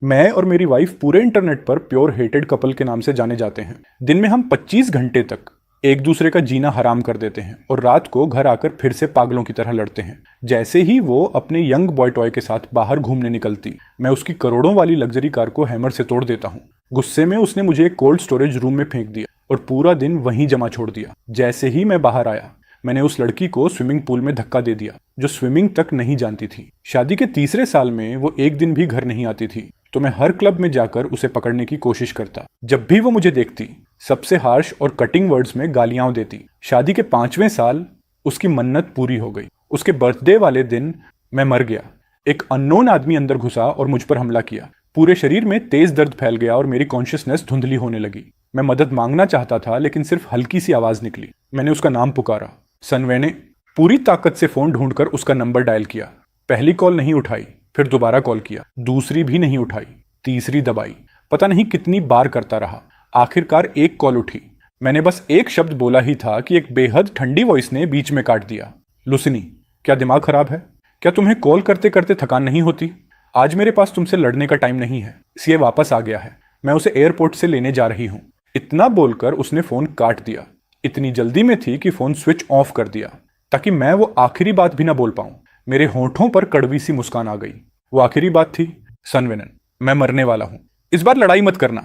मैं और मेरी वाइफ पूरे इंटरनेट पर प्योर हेटेड कपल के नाम से जाने जाते हैं। दिन में हम 25 घंटे तक एक दूसरे का जीना हराम कर देते हैं और रात को घर आकर फिर से पागलों की तरह लड़ते हैं। जैसे ही वो अपने यंग बॉय टॉय के साथ बाहर घूमने निकलती, मैं उसकी करोड़ों वाली लग्जरी कार को हैमर से तोड़ देता हूँ। गुस्से में उसने मुझे एक कोल्ड स्टोरेज रूम में फेंक दिया और पूरा दिन वहीं जमा छोड़ दिया। जैसे ही मैं बाहर आया, मैंने उस लड़की को स्विमिंग पूल में धक्का दे दिया जो स्विमिंग तक नहीं जानती थी। शादी के तीसरे साल में वो एक दिन भी घर नहीं आती थी, तो मैं हर क्लब में जाकर उसे पकड़ने की कोशिश करता। जब भी वो मुझे देखती, सबसे हार्श और कटिंग वर्ड्स में गालियां देती। शादी के 5वें साल उसकी मन्नत पूरी हो गई। उसके बर्थडे वाले दिन मैं मर गया। एक अननोन आदमी अंदर घुसा और मुझ पर हमला किया। पूरे शरीर में तेज दर्द फैल गया और मेरी कॉन्शियसनेस धुंधली होने लगी। मैं मदद मांगना चाहता था, लेकिन सिर्फ हल्की सी आवाज निकली। मैंने उसका नाम पुकारा, सनवे ने। पूरी ताकत से फोन ढूंढकर उसका नंबर डायल किया। पहली कॉल नहीं उठाई, फिर दोबारा कॉल किया, दूसरी भी नहीं उठाई, तीसरी दबाई। पता नहीं कितनी बार करता रहा। आखिरकार एक कॉल उठी। मैंने बस एक शब्द बोला ही था कि एक बेहद ठंडी वॉइस ने बीच में काट दिया, लुसिनी, क्या दिमाग खराब है? क्या तुम्हें कॉल करते करते थकान नहीं होती? आज मेरे पास तुमसे लड़ने का टाइम नहीं है। सीए वापस आ गया है, मैं उसे एयरपोर्ट से लेने जा रही हूँ। इतना बोलकर उसने फोन काट दिया। इतनी जल्दी में थी कि फोन स्विच ऑफ कर दिया ताकि मैं वो आखिरी बात भी ना बोल पाऊं। मेरे होंठों पर कड़वी सी मुस्कान आ गई। वो आखिरी बात थी, सनवेनन, मैं मरने वाला हूं, इस बार लड़ाई मत करना,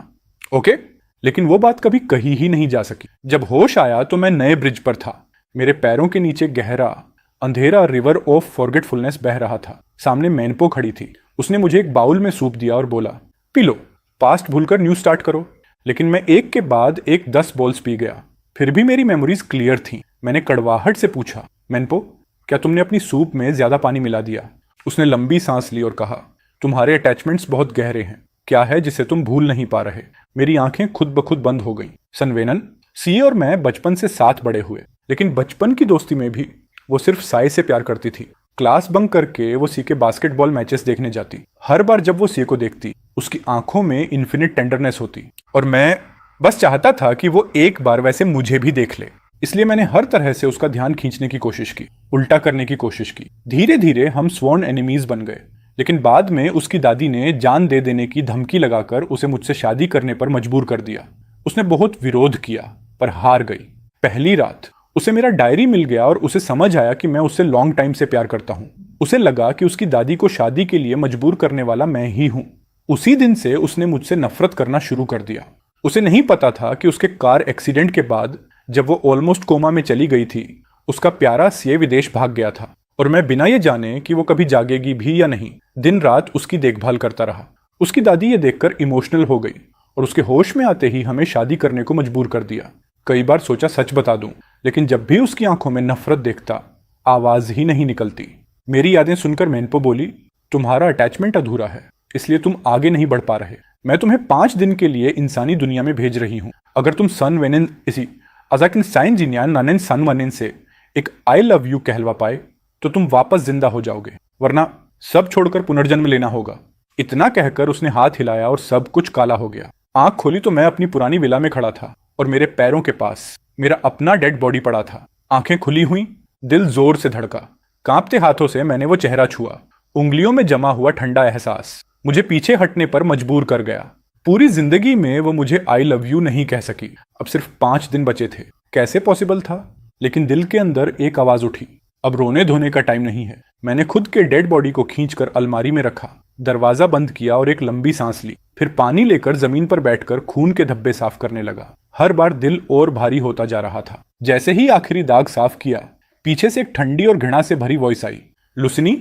ओके? लेकिन वो बात कभी कही ही नहीं जा सकी। जब होश आया तो मैं नए ब्रिज पर था। मेरे पैरों के नीचे गहरा अंधेरा रिवर ऑफ फॉरगेटफुलनेस बह रहा था। सामने मैनपो खड़ी थी। उसने मुझे एक बाउल में सूप दिया और बोला, पी लो, पास्ट भूलकर न्यू स्टार्ट करो। लेकिन मैं एक के बाद एक 10 बॉल्स पी गया। फिर भी मेरी मेमोरीज क्लियर थी। मैंने कड़वाहट से पूछा, मैनपो, क्या तुमने अपनी सूप में ज्यादा पानी मिला दिया? उसने लंबी सांस ली और कहा, तुम्हारे अटैचमेंट्स बहुत गहरे हैं। क्या है जिसे तुम भूल नहीं पा रहे? मेरी आंखें खुद ब खुद बंद हो गईं। सनवेनन, सीए और मैं बचपन से साथ बड़े हुए, लेकिन बचपन की दोस्ती में भी वो सिर्फ साई से प्यार करती थी। क्लास बंक करके वो सी के बास्केटबॉल मैचेस देखने जाती। हर बार जब वो सी को देखती, उसकी आंखों में इन्फिनिट टेंडरनेस होती और मैं बस चाहता था कि वो एक बार वैसे मुझे भी देख ले। इसलिए मैंने हर तरह से उसका ध्यान खींचने की कोशिश की, उल्टा करने की कोशिश की। धीरे धीरे हम स्वॉर्न एनिमीज बन गए। लेकिन बाद में उसकी दादी ने जान दे देने की धमकी लगाकर उसे मुझसे शादी करने पर मजबूर कर दिया। उसने बहुत विरोध किया पर हार गई। पहली रात उसे मेरा डायरी मिल गया और उसे समझ आया कि मैं उससे लॉन्ग टाइम से प्यार करता हूँ। उसे लगा कि उसकी दादी को शादी के लिए मजबूर करने वाला मैं ही हूँ। उसी दिन से उसने मुझसे नफरत करना शुरू कर दिया। उसे नहीं पता था कि उसके कार एक्सीडेंट के बाद जब वो ऑलमोस्ट कोमा में चली गई थी, उसका प्यारा सीए विदेश भाग गया था और मैं बिना ये जाने कि वो कभी जागेगी भी या नहीं, दिन रात उसकी देखभाल करता रहा। उसकी दादी ये देखकर इमोशनल हो गई और उसके होश में आते ही हमें शादी करने को मजबूर कर दिया। कई बार सोचा सच बता दूं, लेकिन जब भी उसकी आंखों में नफरत देखता, आवाज ही नहीं निकलती। मेरी यादें सुनकर मैनपो बोली, तुम्हारा अटैचमेंट अधूरा है, इसलिए तुम आगे नहीं बढ़ पा रहे। मैं तुम्हें 5 दिन के लिए इंसानी दुनिया में भेज रही हूं। अगर तुम सन वेनेन इसी अजाकिन साइन जिन्यान नानेन सन वनेन से एक आई लव यू कहलवा पाए तो तुम वापस जिंदा हो जाओगे, वरना सब छोड़कर पुनर्जन्म लेना होगा। इतना कहकर उसने हाथ हिलाया और सब कुछ काला हो गया। आंख खोली तो मैं अपनी पुरानी विला में खड़ा था और मेरे पैरों के पास मेरा अपना डेड बॉडी पड़ा था। आंखें खुली हुई, दिल जोर से धड़का। कांपते हाथों से मैंने वो चेहरा छुआ। उंगलियों में जमा हुआ ठंडा एहसास मुझे पीछे हटने पर मजबूर कर गया। पूरी जिंदगी में वो मुझे आई लव यू नहीं कह सकी। अब सिर्फ 5 दिन बचे थे। कैसे पॉसिबल था? लेकिन दिल के अंदर एक आवाज उठी, अब रोने धोने का टाइम नहीं है। मैंने खुद के डेड बॉडी को खींचकर अलमारी में रखा, दरवाजा बंद किया और एक लंबी सांस ली। फिर पानी लेकर जमीन पर बैठकर खून के धब्बे साफ करने लगा। हर बार दिल और भारी होता जा रहा था। जैसे ही आखिरी दाग साफ किया, पीछे से एक ठंडी और घृणा से भरी वॉइस आई, लुसिनी,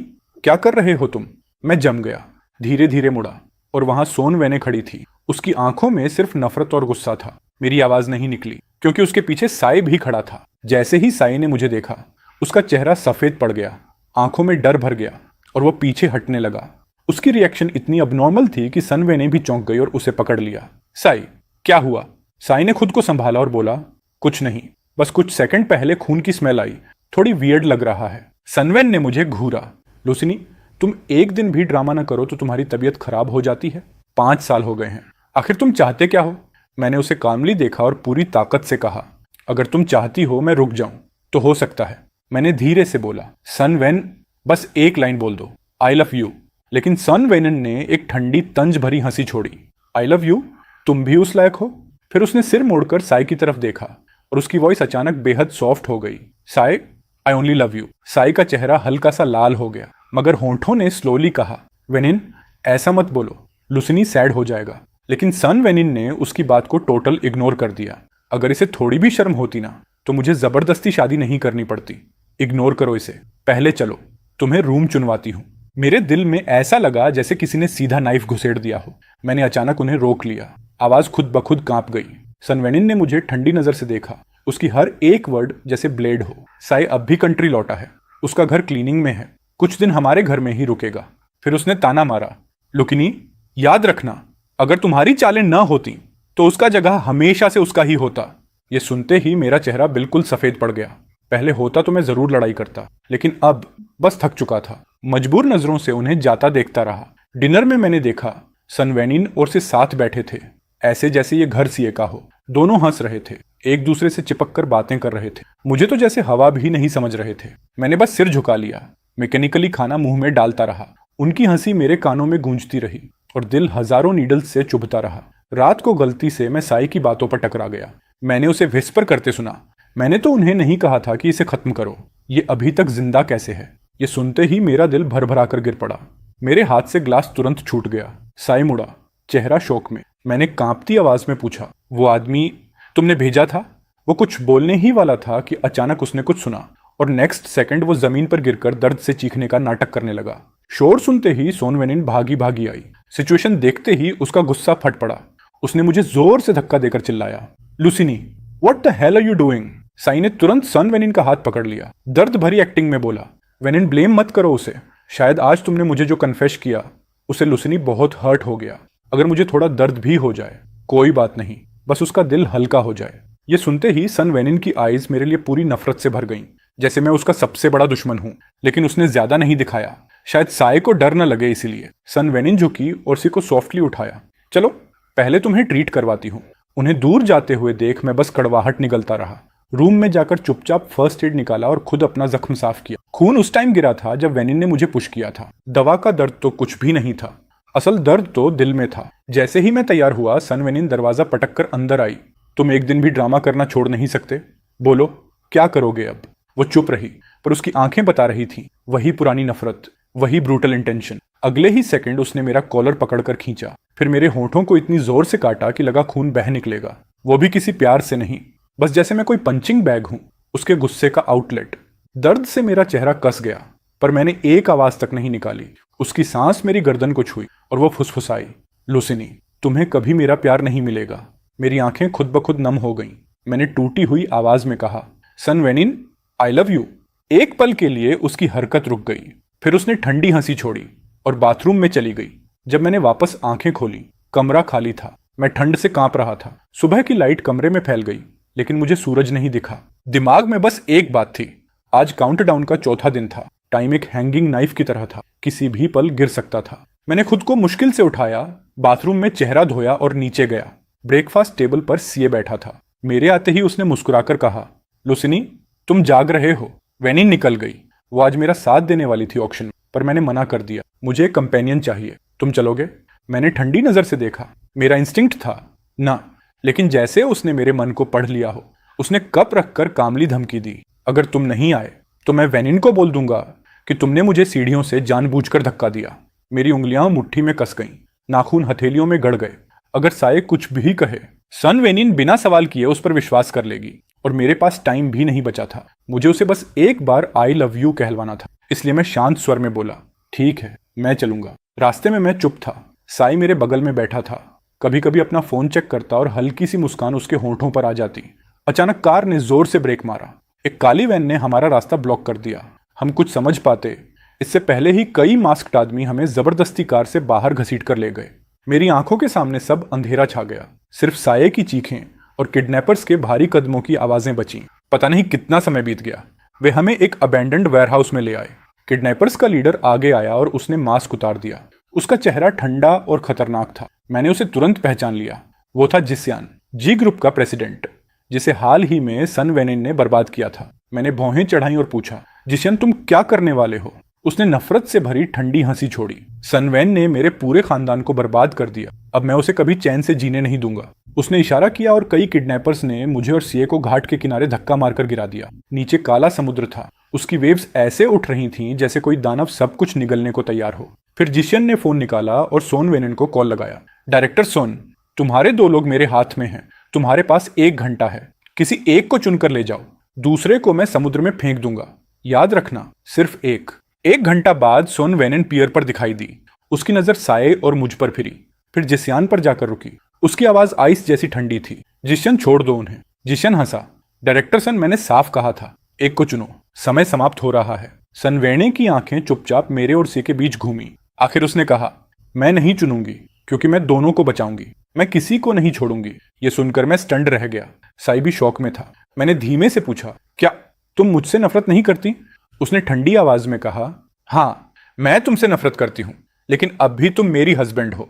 क्या कर रहे हो तुम? मैं जम गया। धीरे धीरे मुड़ा और वहां सोन वेने खड़ी थी। उसकी आंखों में सिर्फ नफरत और गुस्सा था। मेरी आवाज नहीं निकली क्योंकि उसके पीछे साई भी खड़ा था। जैसे ही साई ने मुझे देखा, उसका चेहरा सफेद पड़ गया, आंखों में डर भर गया और वो पीछे हटने लगा। उसकी रिएक्शन इतनी अबनॉर्मल थी कि सनवे ने भी चौंक गई और उसे पकड़ लिया। साई, क्या हुआ? साई ने खुद को संभाला और बोला, कुछ नहीं, बस कुछ सेकंड पहले खून की स्मेल आई, थोड़ी वियर्ड लग रहा है। सनवेन ने मुझे घूरा। लुसिनी, तुम एक दिन भी ड्रामा न करो तो तुम्हारी तबीयत खराब हो जाती है। 5 साल हो गए हैं, आखिर तुम चाहते क्या हो? मैंने उसे कामली देखा और पूरी ताकत से कहा, अगर तुम चाहती हो मैं रुक जाऊं तो हो सकता है। मैंने धीरे से बोला, सनवेन, बस एक लाइन बोल दो, आई लव यू। लेकिन सन वेनिन ने एक ठंडी तंज भरी हंसी छोड़ी। आई लव यू, तुम भी उस लायक हो। फिर उसने सिर मोड़कर साई की तरफ देखा और उसकी वॉइस अचानक बेहद सॉफ्ट हो गई। Sai, I only love you. Sai का चेहरा हल्का सा लाल हो गया, मगर होंठों ने स्लोली कहा, वेनिन ऐसा मत बोलो, लुसिनी सैड हो जाएगा। लेकिन सन वेनिन ने उसकी बात को टोटल इग्नोर कर दिया। अगर इसे थोड़ी भी शर्म होती ना तो मुझे जबरदस्ती शादी नहीं करनी पड़ती। इग्नोर करो इसे, पहले चलो, तुम्हें रूम चुनवाती हूँ। मेरे दिल में ऐसा लगा जैसे किसी ने सीधा नाइफ घुसेड़ दिया हो। मैंने अचानक उन्हें रोक लिया। आवाज खुद ब खुद कांप गई। सन वेनिन ने मुझे ठंडी नजर से देखा। उसकी हर एक वर्ड जैसे ब्लेड हो। साई अब भी कंट्री लौटा है, उसका घर क्लीनिंग में है, कुछ दिन हमारे घर में ही रुकेगा। फिर उसने ताना मारा, लुकिनी याद रखना, अगर तुम्हारी चालें न होती तो उसका जगह हमेशा से उसका ही होता। ये सुनते ही मेरा चेहरा बिल्कुल सफेद पड़ गया। पहले होता तो मैं जरूर लड़ाई करता, लेकिन अब बस थक चुका था। मजबूर नजरों से उन्हें जाता देखता रहा। डिनर में मैंने देखा सन वेनिन और से साथ बैठे थे, ऐसे जैसे ये घर सीए का हो। दोनों हंस रहे थे, एक दूसरे से चिपक कर बातें कर रहे थे। मुझे तो जैसे हवा भी नहीं समझ रहे थे। मैंने बस सिर झुका लिया, मैकेनिकली खाना मुंह में डालता रहा। उनकी हंसी मेरे कानों में गूंजती रही और दिल हजारों नीडल्स से चुभता रहा। रात को गलती से मैं साई की बातों पर टकरा गया। मैंने उसे विस्पर करते सुना, मैंने तो उन्हें नहीं कहा था कि इसे खत्म करो, ये अभी तक जिंदा कैसे है। ये सुनते ही मेरा दिल भर भरा कर गिर पड़ा। मेरे हाथ से ग्लास तुरंत छूट गया। साई मुड़ा, चेहरा शोक में। मैंने कांपती आवाज में पूछा, वो आदमी तुमने भेजा था? वो कुछ बोलने ही वाला था कि अचानक उसने कुछ सुना और नेक्स्ट सेकंड वो जमीन पर गिरकर दर्द से चीखने का नाटक करने लगा। शोर सुनते ही सोन वेनिन भागी भागी आई। सिचुएशन देखते ही उसका गुस्सा फट पड़ा। उसने मुझे जोर से धक्का देकर चिल्लाया, Lucini what the hell are you doing? Sai ने तुरंत सन वेनिन का हाथ पकड़ लिया। दर्द भरी एक्टिंग में बोला, वेनिन ब्लेम मत करो उसे। शायद आज तुमने मुझे जो कन्फेस किया उसे लुसिनी बहुत हर्ट हो गया। अगर मुझे थोड़ा दर्द भी हो जाए कोई बात नहीं, बस उसका दिल हल्का हो जाए। ये सुनते ही सन वेनिन की आईज मेरे लिए पूरी नफरत से भर गईं, जैसे मैं उसका सबसे बड़ा दुश्मन हूं। लेकिन उसने ज्यादा नहीं दिखाया, शायद साई को डर न लगे इसीलिए। सन वेनिन झुकी और उसी को सॉफ्टली उठाया। चलो पहले तुम्हें ट्रीट करवाती हूँ। उन्हें दूर जाते हुए देख मैं बस कड़वाहट निगलता रहा। रूम में जाकर चुपचाप फर्स्ट एड निकाला और खुद अपना जख्म साफ किया। खून उस टाइम गिरा था जब वेनिन ने मुझे पुश किया था। दवा का दर्द तो कुछ भी नहीं था, असल दर्द तो दिल में था। जैसे ही मैं तैयार हुआ सन वेनिन दरवाजा पटक कर अंदर आई। तुम एक दिन भी ड्रामा करना छोड़ नहीं सकते? बोलो क्या करोगे अब? वो चुप रही, पर उसकी आंखें बता रही थीं वही पुरानी नफरत, वही ब्रूटल इंटेंशन। अगले ही सेकंड उसने मेरा कॉलर पकड़कर खींचा, फिर मेरे होंठों को इतनी जोर से काटा कि लगा खून बह निकलेगा। वो भी किसी प्यार से नहीं, बस जैसे मैं कोई पंचिंग बैग हूं, उसके गुस्से का आउटलेट। दर्द से मेरा चेहरा कस गया, पर मैंने एक आवाज तक नहीं निकाली। उसकी सांस मेरी गर्दन को छुई और वो फुसफुसाई, लुसिनी तुम्हें कभी मेरा प्यार नहीं मिलेगा। मेरी आंखें खुद ब खुद नम हो गईं। मैंने टूटी हुई आवाज में कहा, सन वेनिन आई लव यू। एक पल के लिए उसकी हरकत रुक गई, फिर उसने ठंडी हंसी छोड़ी और बाथरूम में चली गई। जब मैंने वापस आंखें खोली, कमरा खाली था। मैं ठंड से कांप रहा था। सुबह की लाइट कमरे में फैल गई, लेकिन मुझे सूरज नहीं दिखा। दिमाग में बस एक बात थी, आज काउंटडाउन का चौथा दिन था। टाइम एक हैंगिंग नाइफ की तरह था, किसी भी पल गिर सकता था। मैंने खुद को मुश्किल से उठाया, बाथरूम में चेहरा धोया और नीचे गया। ब्रेकफास्ट टेबल पर सीए बैठा था। मेरे आते ही उसने मुस्कुराकर कहा, लुसिनी तुम जाग रहे हो। वेनिन निकल गई। वो आज मेरा साथ देने वाली थी ऑक्शन में, पर मैंने मना कर दिया। मुझे एक कंपेनियन चाहिए, तुम चलोगे? मैंने ठंडी नजर से देखा। मेरा इंस्टिंक्ट था ना, लेकिन जैसे उसने मेरे मन को पढ़ लिया हो, उसने कप रखकर कामली धमकी दी, अगर तुम नहीं आए तो मैं वेनिन को बोल दूंगा कि तुमने मुझे सीढ़ियों से जानबूझकर धक्का दिया। मेरी उंगलियां मुट्ठी में कस गईं, नाखून हथेलियों में गड़ गए। अगर साये कुछ भी कहे, सन वेनिन बिना सवाल किए उस पर विश्वास कर लेगी, और मेरे पास टाइम भी नहीं बचा था। मुझे उसे बस एक बार आई लव यू कहलवाना था। इसलिए मैं शांत स्वर में बोला, ठीक है मैं चलूंगा। रास्ते में मैं चुप था। साई मेरे बगल में बैठा था। कभी कभी अपना फोन चेक करता और हल्की सी मुस्कान उसके होंठों पर आ जाती। अचानक कार ने जोर से ब्रेक मारा। एक काली वैन ने हमारा रास्ता ब्लॉक कर दिया। हम कुछ समझ पाते इससे पहले ही कई मास्क्ड आदमी हमें जबरदस्ती कार से बाहर घसीट कर ले गए। मेरी आंखों के सामने सब अंधेरा छा गया। सिर्फ साये की चीखें और किडनैपर्स के भारी कदमों की आवाजें बची। पता नहीं कितना समय बीत गया। वे हमें एक अबैंडन्ड वेयरहाउस में ले आए। किडनैपर्स का लीडर आगे आया और उसने मास्क उतार दिया। उसका चेहरा ठंडा और खतरनाक था। मैंने उसे तुरंत पहचान लिया। वो था जिस्यान, जी ग्रुप का प्रेसिडेंट, जिसे हाल ही में सन वेनिन ने बर्बाद किया था। मैंने भौहें चढ़ाई और पूछा, जिस्यान तुम क्या करने वाले हो? उसने नफरत से भरी ठंडी हंसी छोड़ी। सनवैन ने मेरे पूरे खानदान को बर्बाद कर दिया, अब मैं उसे कभी चैन से जीने नहीं दूंगा। उसने इशारा किया और कई किडनैपर्स ने मुझे और सीए को घाट के किनारे धक्का मारकर गिरा दिया। नीचे काला समुद्र था, उसकी वेव्स ऐसे उठ रही थीं जैसे कोई दानव सब कुछ निगलने को तैयार हो। फिर जिशियन ने फोन निकाला और सोन वेनेन को कॉल लगाया। डायरेक्टर सोन, तुम्हारे 2 लोग मेरे हाथ में हैं, तुम्हारे पास 1 घंटा है, किसी एक को चुनकर ले जाओ, दूसरे को मैं समुद्र में फेंक दूंगा, याद रखना सिर्फ एक। 1 घंटा बाद सोन वेनेन पियर पर दिखाई दी। उसकी नजर साए और मुझ पर फिरी, फिर जिस्यान पर जाकर रुकी। उसकी आवाज आइस जैसी ठंडी थी। जिशियन, छोड़ दो उन्हें। जिशियन हंसा। डायरेक्टर सन, मैंने साफ कहा था, एक को चुनो, समय समाप्त हो रहा है। सनवेणे की आंखें चुपचाप मेरे और सी के बीच घूमी। आखिर उसने कहा, मैं नहीं चुनूंगी, क्योंकि मैं दोनों को बचाऊंगी, मैं किसी को नहीं छोड़ूंगी। ये सुनकर मैं स्टंड रह गया। साई भी शौक में था। मैंने धीमे से पूछा, क्या तुम मुझसे नफरत नहीं करती? उसने ठंडी आवाज में कहा, हाँ, मैं तुमसे नफरत करती हूं, लेकिन अब भी तुम मेरी हस्बैंड हो,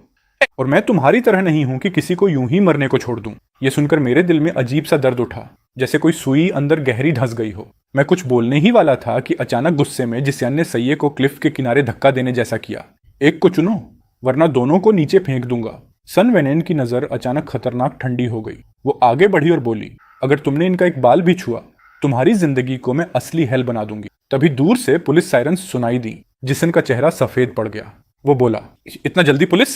और मैं तुम्हारी तरह नहीं हूं कि किसी को यूं ही मरने को छोड़ दूं। यह सुनकर मेरे दिल में अजीब सा दर्द उठा, जैसे कोई सुई अंदर गहरी धंस गई हो। मैं कुछ बोलने ही वाला था कि अचानक गुस्से में जिस्यान ने सैये को क्लिफ के किनारे धक्का देने जैसा किया। एक को चुनो, वरना दोनों को नीचे फेंक दूंगा। सन वेनेन की नजर अचानक खतरनाक ठंडी हो गई। वो आगे बढ़ी और बोली, अगर तुमने इनका एक बाल भी छुआ, तुम्हारी जिंदगी को मैं असली हेल बना दूंगी। तभी दूर से पुलिस सायरन सुनाई दी। जिसन का चेहरा सफेद पड़ गया। वो बोला, इतना जल्दी पुलिस?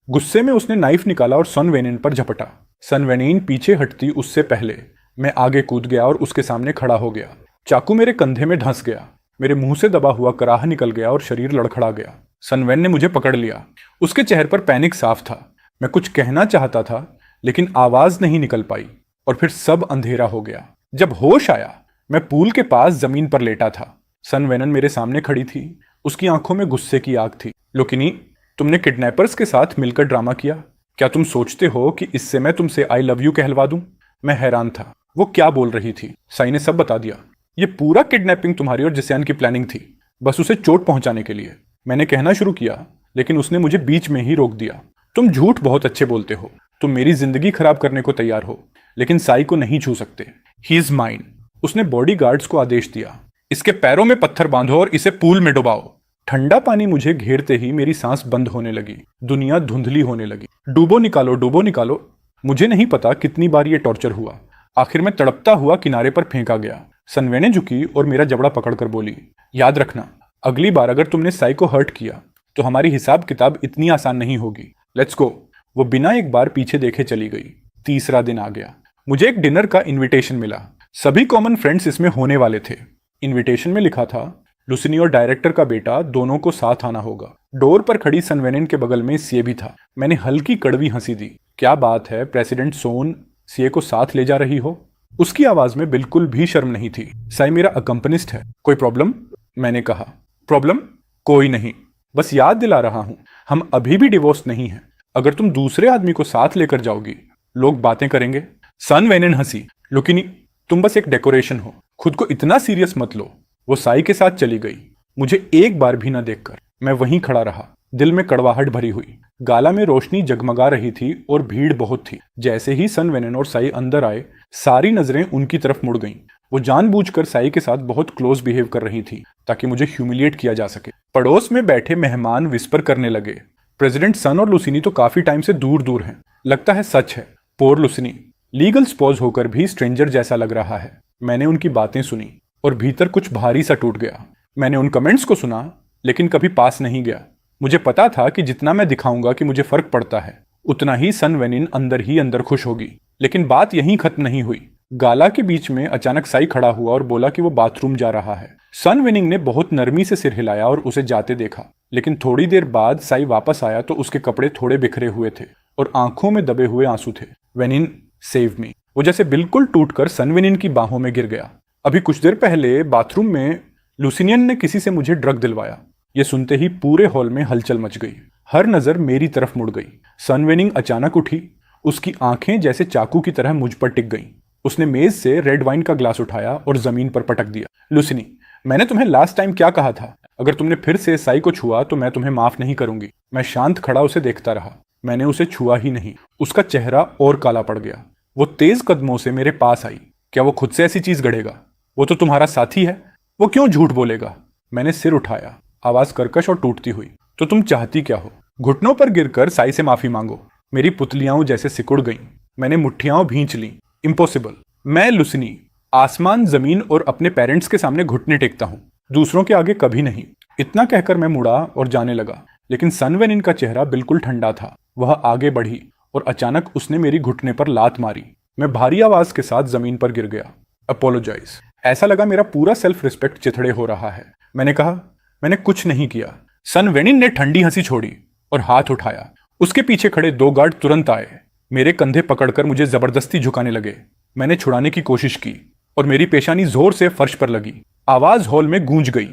गुस्से में उसने नाइफ निकाला और सन वेनेन पर झपटा। सन वेनेन पीछे हटती उससे पहले मैं आगे कूद गया और उसके सामने खड़ा हो गया। चाकू मेरे कंधे में धंस गया, मेरे मुंह से दबा हुआ कराह निकल गया और शरीर लड़खड़ा गया। सनवेन ने मुझे पकड़ लिया। उसके चेहरे पर पैनिक साफ था। मैं कुछ कहना चाहता था, लेकिन आवाज नहीं निकल पाई, और फिर सब अंधेरा हो गया। जब होश आया, मैं पूल के पास जमीन पर लेटा था। सनवेनन मेरे सामने खड़ी थी। उसकी आंखों में गुस्से की आग थी। लुकिनी, तुमने किडनैपर्स के साथ मिलकर ड्रामा किया। क्या तुम सोचते हो कि इससे मैं तुमसे आई लव यू कहलवा दूं? मैं हैरान था, वो क्या बोल रही थी। साई ने सब बता दिया। ये पूरा किडनैपिंग तुम्हारी और जिस्यान की प्लानिंग थी, बस उसे चोट पहुंचाने के लिए। मैंने कहना शुरू किया, लेकिन उसने मुझे बीच में ही रोक दिया। तुम झूठ बहुत अच्छे बोलते हो, तुम मेरी जिंदगी खराब करने को तैयार हो, लेकिन साई को नहीं छू सकते। He is mine. उसने बॉडीगार्ड्स को आदेश दिया, इसके पैरों में पत्थर बांधो और इसे पूल में डुबाओ। ठंडा पानी मुझे घेरते ही मेरी सांस बंद होने लगी। दुनिया धुंधली होने लगी। डूबो निकालो, डूबो निकालो। मुझे नहीं पता कितनी बार ये टॉर्चर हुआ। आखिर में तड़पता हुआ किनारे पर फेंका गया। सनवेने झुकी और मेरा जबड़ा पकड़कर बोली, याद रखना, अगली बार अगर तुमने साई को हर्ट किया तो हमारी हिसाब किताब इतनी आसान नहीं होगी। Let's go. वो बिना एक बार पीछे देखे चली गई। तीसरा दिन आ गया। मुझे एक डिनर का इनविटेशन मिला। सभी कॉमन फ्रेंड्स इसमें होने वाले थे। इनविटेशन में लिखा था, लुसिनी और डायरेक्टर का बेटा दोनों को साथ आना होगा। डोर पर खड़ी सनवेनिन के बगल में सीए भी था। मैंने हल्की कड़वी हंसी दी। क्या बात है, प्रेसिडेंट सोन सीए को साथ ले जा रही हो? उसकी आवाज में बिल्कुल भी शर्म नहीं थी। साई मेरा अकम्पनिस्ट है, कोई प्रॉब्लम? मैंने कहा, प्रॉब्लम कोई नहीं, बस याद दिला रहा हूं, हम अभी भी डिवोर्स नहीं हैं। अगर तुम दूसरे आदमी को साथ लेकर जाओगी, लोग बातें करेंगे। सनवेनिन हंसी, लुकिनी, तुम बस एक डेकोरेशन हो, खुद को इतना सीरियस मत लो। वो साई के साथ चली गई, मुझे एक बार भी न देखकर। मैं वहीं खड़ा रहा, दिल में कड़वाहट भरी हुई। गाला में रोशनी जगमगा रही थी और भीड़ बहुत थी। जैसे ही सनवेनिन और साई अंदर आए, सारी नजरें उनकी तरफ मुड़ गईं। वो जानबूझकर साई के साथ बहुत क्लोज बिहेव कर रही थी, ताकि मुझे ह्यूमिलिएट किया जा सके। पड़ोस में बैठे मेहमान विस्पर करने लगे, प्रेसिडेंट सन और लुसिनी तो काफी टाइम से दूर दूर हैं। लगता है सच है। पोर लुसिनी, लीगल स्पॉज होकर भी स्ट्रेंजर जैसा लग रहा है। मैंने उनकी बातें सुनी और भीतर कुछ भारी सा टूट गया। मैंने उन कमेंट्स को सुना, लेकिन कभी पास नहीं गया। मुझे पता था कि जितना मैं दिखाऊंगा कि मुझे फर्क पड़ता है, उतना ही सनवेनिन अंदर ही अंदर खुश होगी। लेकिन बात यहीं खत्म नहीं हुई। गाला के बीच में अचानक साई खड़ा हुआ और बोला कि वो बाथरूम जा रहा है। सनवेनिंग ने बहुत नरमी से सिर हिलाया और उसे जाते देखा, लेकिन थोड़ी देर बाद साई वापस आया तो उसके कपड़े थोड़े बिखरे हुए थे और आंखों में दबे हुए आंसू थे। वेनिन, सेव मी। वो जैसे बिल्कुल टूटकर सनवेनिन की बाहों में गिर गया। अभी कुछ देर पहले बाथरूम में लुसिनियन ने किसी से मुझे ड्रग दिलवाया। ये सुनते ही पूरे हॉल में हलचल मच गई। हर नजर मेरी तरफ मुड़ गई। सनवेनिंग अचानक उठी। उसकी आंखें जैसे चाकू की तरह मुझ पर टिक गईं। उसने मेज से रेड वाइन का ग्लास उठाया और जमीन पर पटक दिया। लुसिनी, मैंने तुम्हें लास्ट टाइम क्या कहा था? अगर तुमने फिर से साई को छुआ तो मैं तुम्हें माफ नहीं करूंगी। मैं शांत खड़ा उसे देखता रहा। मैंने उसे छुआ ही नहीं। उसका चेहरा और काला पड़ गया। वो तेज कदमों से मेरे पास आई। क्या वो खुद से ऐसी चीज गढ़ेगा? वो तो तुम्हारा साथी है, वो क्यों झूठ बोलेगा? मैंने सिर उठाया। आवाज कर्कश और टूटती हुई। तो तुम चाहती क्या हो? घुटनों पर गिरकर साई से माफी मांगो। मेरी पुतलियां जैसे सिकुड़ गईं। मैंने मुट्ठियां भींच लीं। इम्पॉसिबल। मैं लुसनी आसमान जमीन और अपने पेरेंट्स के सामने घुटने टेकता हूं, दूसरों के आगे कभी नहीं। इतना कहकर मैं मुड़ा और जाने लगा, लेकिन सन वेनिन का चेहरा बिल्कुल ठंडा था। वह आगे बढ़ी और अचानक उसने मेरी घुटने पर लात मारी। मैं भारी आवाज के साथ जमीन पर गिर गया। अपोलोजाइज। ऐसा लगा मेरा पूरा सेल्फ रिस्पेक्ट चिथड़े हो रहा है। मैंने कहा, मैंने कुछ नहीं किया। सन वेनिन ने ठंडी हंसी छोड़ी और हाथ उठाया। उसके पीछे खड़े 2 गार्ड तुरंत आए। मेरे कंधे पकड़कर मुझे जबरदस्ती झुकाने लगे। मैंने छुड़ाने की कोशिश की और मेरी पेशानी जोर से फर्श पर लगी। आवाज हॉल में गूंज गई।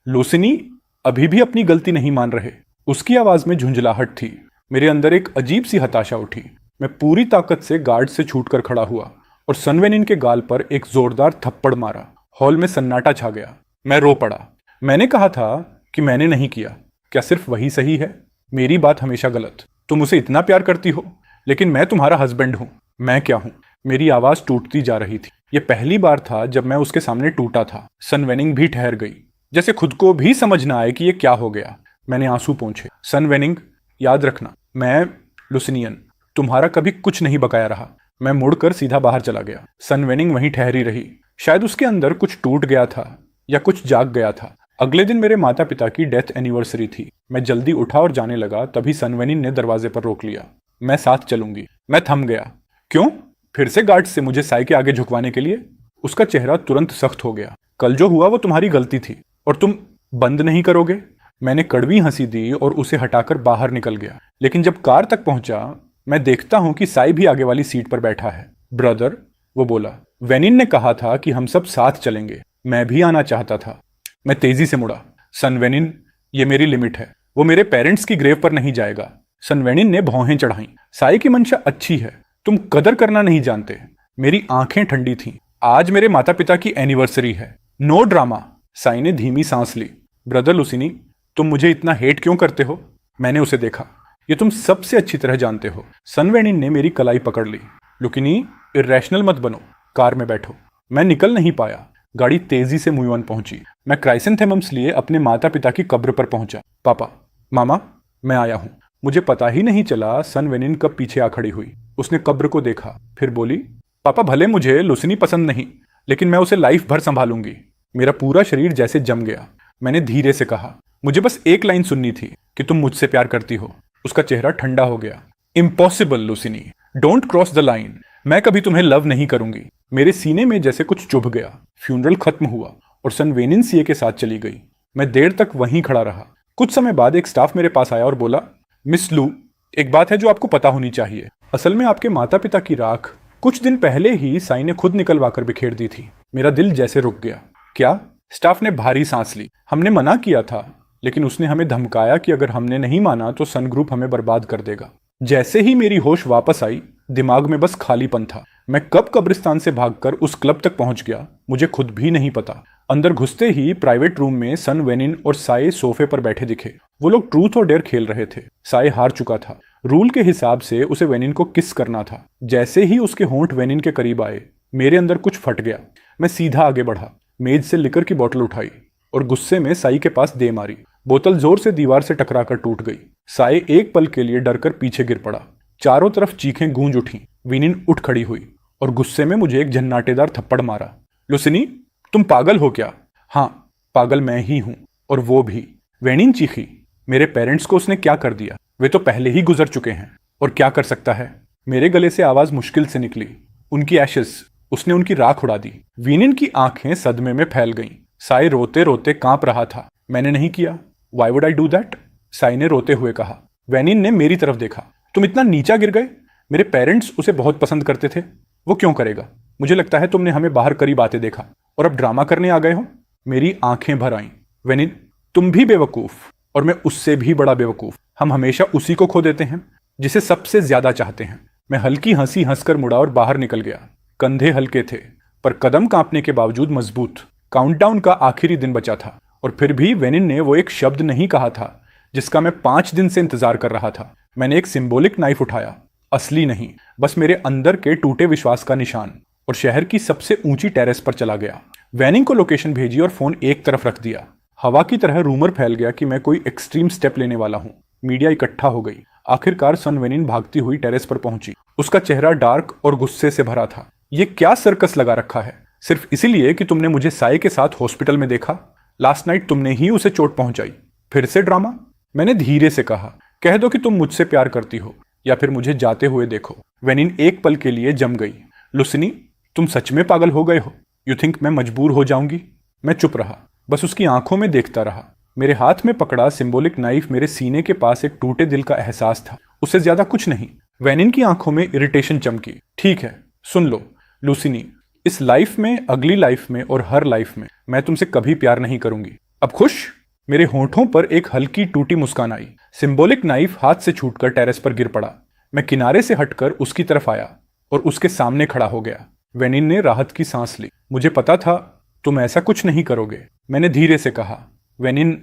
लुसिनी अभी भी अपनी गलती नहीं मान रहे। उसकी आवाज में झुंझलाहट थी। मेरे अंदर एक अजीब सी हताशा उठी। मैं पूरी ताकत से गार्ड से छूटकर खड़ा हुआ और सन वेनिन के गाल पर एक जोरदार थप्पड़ मारा। हॉल में सन्नाटा छा गया। मैं रो पड़ा। मैंने कहा था कि मैंने नहीं किया। क्या सिर्फ वही सही है? मेरी बात हमेशा गलत। तुम उसे इतना प्यार करती हो, लेकिन मैं तुम्हारा हस्बैंड हूं। मैं क्या हूं? मेरी आवाज टूटती जा रही थी। यह पहली बार था जब मैं उसके सामने टूटा था। सन वेनिंग भी ठहर गई, जैसे खुद को भी समझ ना आए कि यह क्या हो गया। मैंने आंसू पोंछे। सन वेनिंग, याद रखना, मैं लुसिनियन तुम्हारा कभी कुछ नहीं बकाया रहा। मैं मुड़कर सीधा बाहर चला गया। सन वेनिंग वहीं ठहरी रही। शायद उसके अंदर कुछ टूट गया था या कुछ जाग गया था। अगले दिन मेरे माता पिता की डेथ एनिवर्सरी थी। मैं जल्दी उठा और जाने लगा, तभी सन वेनिन ने दरवाजे पर रोक लिया। मैं साथ चलूंगी। मैं थम गया। क्यों? फिर से गार्ड से मुझे साई के आगे झुकवाने के लिए? उसका चेहरा तुरंत सख्त हो गया। कल जो हुआ वो तुम्हारी गलती थी और तुम बंद नहीं करोगे? मैंने कड़वी हंसी दी और उसे हटाकर बाहर निकल गया। लेकिन जब कार तक पहुंचा, मैं देखता हूं कि साई भी आगे वाली सीट पर बैठा है। ब्रदर, वो बोला, वेनिन ने कहा था कि हम सब साथ चलेंगे। मैं भी आना चाहता था। मैं तेजी से मुड़ा। सन वेनिन, ये मेरी लिमिट है। वो मेरे पेरेंट्स की ग्रेव पर नहीं जाएगा। सन वेनिन ने भौहें चढ़ाई। साई की मंशा अच्छी है, तुम कदर करना नहीं जानते। मेरी आंखें ठंडी थीं। आज मेरे माता पिता की एनिवर्सरी है। No drama. साई ने धीमी सांस ली। ब्रदर लुसिनी, तुम मुझे इतना हेट क्यों करते हो? मैंने उसे देखा। ये तुम सबसे अच्छी तरह जानते हो। सन वेनिन ने मेरी कलाई पकड़ ली। लुकिनी, इर्रेशनल मत बनो। कार में बैठो। मैं निकल नहीं पाया। गाड़ी तेजी से मुयुअन पहुंची। मैं क्राइसेंथेमम्स लिए अपने माता पिता की कब्र पर पहुंचा। पापा, मामा, मैं आया हूं। मुझे पता ही नहीं चला सन वेनिन कब पीछे आ खड़ी हुई। उसने कब्र को देखा, फिर बोली, पापा, भले मुझे लुसिनी पसंद नहीं, लेकिन मैं उसे लाइफ भर संभालूंगी। मेरा पूरा शरीर जैसे जम गया। मैंने धीरे से कहा, मुझे बस एक लाइन सुननी थी कि तुम मुझसे प्यार करती हो। उसका चेहरा ठंडा हो गया। Impossible Lucini, don't cross the line. मैं कभी तुम्हें लव नहीं करूंगी। मेरे सीने में जैसे कुछ चुभ गया। फ्यूनरल खत्म हुआ और सन वेनिन सीए के साथ चली गई। मैं देर तक वहीं खड़ा रहा। कुछ समय बाद एक स्टाफ मेरे पास आया और बोला, मिस लू, एक बात है जो आपको पता होनी चाहिए। असल में आपके माता पिता की राख कुछ दिन पहले ही साई ने खुद निकलवा कर बिखेर दी थी। मेरा दिल जैसे रुक गया। क्या? स्टाफ ने भारी सांस ली। हमने मना किया था, लेकिन उसने हमें धमकाया कि अगर हमने नहीं माना तो सन ग्रुप हमें बर्बाद कर देगा। जैसे ही मेरी होश वापस आई, दिमाग में बस खालीपन था। मैं कब कब्रिस्तान से भागकर उस क्लब तक पहुंच गया, मुझे खुद भी नहीं पता। अंदर घुसते ही प्राइवेट रूम में सन वेनिन और साई सोफे पर बैठे दिखे। वो लोग ट्रूथ और डेयर खेल रहे थे। साई हार चुका था। रूल के हिसाब से उसे वेनिन को किस करना था। जैसे ही उसके होंठ वेनिन के करीब आए, मेरे अंदर कुछ फट गया। मैं सीधा आगे बढ़ा, मेज से लिकर की बोतल उठाई और गुस्से में साई के पास दे मारी। बोतल जोर से दीवार से टकराकर टूट गई। साई एक पल के लिए डरकर पीछे गिर पड़ा। चारों तरफ चीखें गूंज उठी। वेनिन उठ खड़ी हुई और गुस्से में मुझे एक झन्नाटेदार थप्पड़ मारा। लुसिनी, तुम पागल हो क्या? हाँ, पागल मैं ही हूं, और वो भी। वेनिन चीखी। मेरे पेरेंट्स को उसने क्या कर दिया? वे तो पहले ही गुजर चुके हैं। और क्या कर सकता है? मेरे गले से आवाज मुश्किल से निकली। उनकी एशेस, उसने उनकी राख उड़ा दी। वेनिन की आंखें सदमे में फैल गईं। साई रोते रोते कांप रहा था। मैंने नहीं किया। Why would I do that? Sai ने रोते हुए कहा। वेनिन ने मेरी तरफ देखा। तुम इतना नीचा गिर गए? मेरे पेरेंट्स उसे बहुत पसंद करते थे। वो क्यों करेगा? मुझे लगता है तुमने हमें बाहर करीब आते देखा और अब ड्रामा करने आ गए हो। मेरी आंखें भर आईं। वेनिन, तुम भी बेवकूफ और मैं उससे भी बड़ा बेवकूफ। हम हमेशा उसी को खो देते हैं जिसे सबसे ज्यादा चाहते हैं। मैं हल्की हंसी हंसकर मुड़ा और बाहर निकल गया। कंधे हल्के थे पर कदम कांपने के बावजूद मजबूत। काउंटडाउन का आखिरी दिन बचा था और फिर भी वेनिन ने वो एक शब्द नहीं कहा था जिसका मैं 5 दिन से इंतजार कर रहा था। मैंने एक सिंबॉलिक नाइफ उठाया, असली नहीं, बस मेरे अंदर के टूटे विश्वास का निशान, और शहर की सबसे ऊंची टेरेस पर चला गया। वेनिन को लोकेशन भेजी और फोन एक तरफ रख दिया। हवा की तरह रूमर फैल गया कि मैं कोई एक्सट्रीम स्टेप लेने वाला हूँ। मीडिया इकट्ठा हो गई। आखिरकार सन वेनिन भागती हुई टेरेस पर पहुंची। उसका चेहरा डार्क और गुस्से से भरा था। ये क्या सर्कस लगा रखा है? सिर्फ इसीलिए कि तुमने मुझे साई के साथ हॉस्पिटल में देखा? लास्ट नाइट तुमने ही उसे चोट पहुंचाई। फिर से ड्रामा? मैंने धीरे से कहा, कह दो कि तुम मुझसे प्यार करती हो या फिर मुझे जाते हुए देखो। वेनिन एक पल के लिए जम गई। लुसिनी, तुम सच में पागल हो गए हो? यू थिंक मैं मजबूर हो जाऊंगी? मैं चुप रहा, बस उसकी आंखों में देखता रहा। मेरे हाथ में पकड़ा सिंबॉलिक नाइफ मेरे सीने के पास एक टूटे दिल का एहसास था, उससे ज्यादा कुछ नहीं। वेनिन की आंखों में इरिटेशन चमकी। ठीक है, सुन लो लुसिनी, इस लाइफ में, अगली लाइफ में और हर लाइफ में मैं तुमसे कभी प्यार नहीं करूंगी। अब खुश? मेरे होंठों पर एक हल्की टूटी मुस्कान आई। सिंबॉलिक नाइफ हाथ से छूटकर टेरेस पर गिर पड़ा। मैं किनारे से हटकर उसकी तरफ आया और उसके सामने खड़ा हो गया। वेनिन ने राहत की सांस ली। मुझे पता था तुम ऐसा कुछ नहीं करोगे, मैंने धीरे से कहा। वेनिन,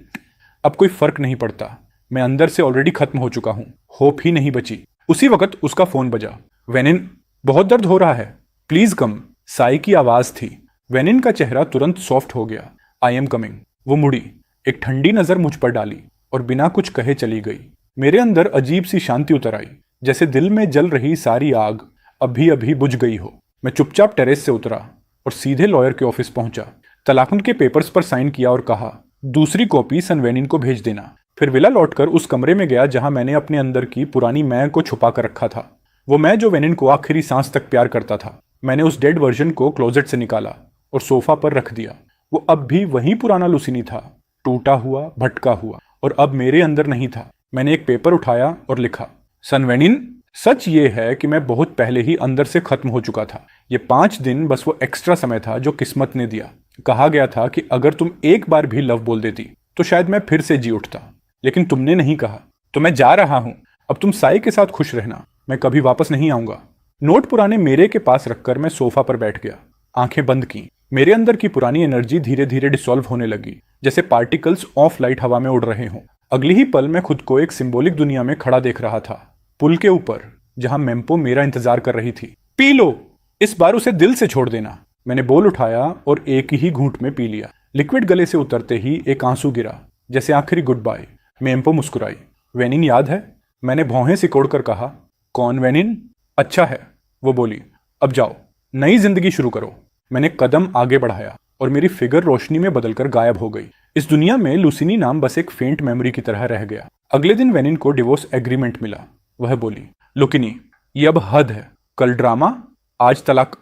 अब कोई फर्क नहीं पड़ता, मैं अंदर से ऑलरेडी खत्म हो चुका हूं, होप ही नहीं बची। उसी वक्त उसका फोन बजा। वेनिन, बहुत दर्द हो रहा है, प्लीज कम, साई की आवाज थी। वेनिन का चेहरा तुरंत सॉफ्ट हो गया। I am coming. वो मुड़ी, एक ठंडी नजर मुझ पर डाली और बिना कुछ कहे चली गई। मेरे अंदर अजीब सी शांति उतर आई, जैसे दिल में जल रही सारी आग अभी अभी बुझ गई हो। मैं चुपचाप टेरेस से उतरा और सीधे लॉयर के ऑफिस पहुंचा। तलाक के पेपर्स पर साइन किया और कहा, दूसरी कॉपी सन वेनिन को भेज देना। फिर विला लौटकर उस कमरे में गया जहां मैंने अपने अंदर की पुरानी मैं को छुपा कर रखा था। वो मैं जो वेनिन को आखिरी सांस तक प्यार करता था। मैंने उस डेड वर्जन को क्लोजेट से निकाला और सोफा पर रख दिया। वो अब भी वही पुराना लुसिनी था, टूटा हुआ, भटका हुआ, और अब मेरे अंदर नहीं था। मैंने एक पेपर उठाया और लिखा, सन वेनिन, सच ये है कि मैं बहुत पहले ही अंदर से खत्म हो चुका था। ये 5 दिन बस वो एक्स्ट्रा समय था जो किस्मत ने दिया। कहा गया था कि अगर तुम एक बार भी लव बोल देती तो शायद मैं फिर से जी उठता, लेकिन तुमने नहीं कहा, तो मैं जा रहा हूं। अब तुम साई के साथ खुश रहना, मैं कभी वापस नहीं आऊंगा। नोट पुराने मेरे के पास रखकर मैं सोफा पर बैठ गया, आंखें बंद की। मेरे अंदर की पुरानी एनर्जी धीरे धीरे डिसॉल्व होने लगी, जैसे पार्टिकल्स ऑफ लाइट हवा में उड़ रहे हों। अगली ही पल मैं खुद को एक सिंबॉलिक दुनिया में खड़ा देख रहा था, पुल के ऊपर, जहां मेम्पो मेरा इंतजार कर रही थी। पी लो, इस बार उसे दिल से छोड़ देना। मैंने बोल उठाया और एक ही घूंट में पी लिया। लिक्विड गले से उतरते ही एक आंसू गिरा, जैसे आखिरी गुड बाय। मेम्पो मुस्कुराई। वेनिन याद है? मैंने भौहें सिकोड़कर कहा। कौन वेनिन? अच्छा है, वो बोली। अब जाओ, नई जिंदगी शुरू करो। मैंने कदम आगे बढ़ाया और मेरी फिगर रोशनी में बदलकर गायब हो गई। इस दुनिया में लुसिनी नाम बस एक फेंट मेमोरी की तरह रह गया। अगले दिन वेनिन को डिवोर्स एग्रीमेंट मिला। वह बोली, लुकिनी, ये अब हद है। कल ड्रामा, आज तलाक।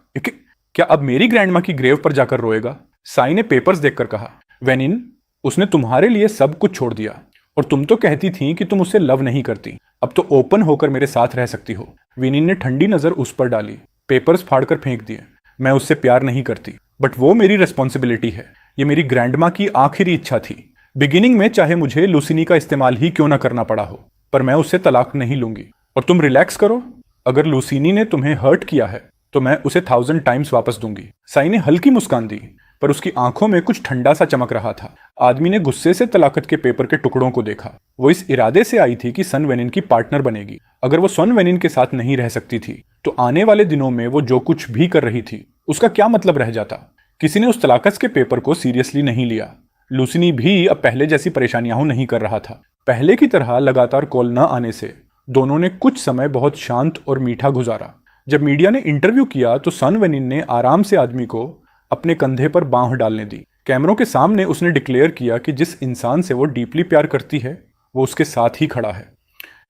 क्या अब मेरी ग्रैंडमा की ग्रेव पर जाकर रोएगा? साई ने पेपर्स देखकर कहा, वेनिन, उसने तुम्हारे लिए सब कुछ छोड़ दिया और तुम तो कहती थी कि तुम उसे लव नहीं करती। अब तो ओपन होकर मेरे साथ रह सकती हो। वेनिन ने ठंडी नजर उस पर डाली, पेपर्स फाड़कर फेंक दिए। मैं उससे प्यार नहीं करती, बट वो मेरी रिस्पॉन्सिबिलिटी है। ये मेरी ग्रैंडमा की आखिरी इच्छा थी। बिगिनिंग में चाहे मुझे लुसिनी का इस्तेमाल ही क्यों ना करना पड़ा हो, पर मैं उससे तलाक नहीं लूंगी। और तुम रिलैक्स करो, अगर लुसिनी ने तुम्हें हर्ट किया है तो मैं उसे 1000 टाइम्स वापस दूंगी। साई ने हल्की मुस्कान दी, पर उसकी आंखों में कुछ ठंडा सा चमक रहा था। आदमी ने गुस्से से तलाकत के पेपर के टुकड़ों को देखा। वो इस इरादे से आई थी कि सन वेनिन की पार्टनर बनेगी। अगर वो सन वेनिन के साथ नहीं रह सकती थी तो आने वाले दिनों में वो जो कुछ भी कर रही थी उसका क्या मतलब रह जाता। किसी ने उस तलाकत के पेपर को सीरियसली नहीं लिया। लुसिनी भी अब पहले जैसी परेशानियां नहीं कर रहा था। पहले की तरह लगातार कॉल न आने से दोनों ने कुछ समय बहुत शांत और मीठा गुजारा। जब मीडिया ने इंटरव्यू किया तो सन वेनिन ने आराम से आदमी को अपने कंधे पर बांह डालने दी। कैमरों के सामने उसने डिक्लेयर किया कि जिस इंसान से वो डीपली प्यार करती है वो उसके साथ ही खड़ा है।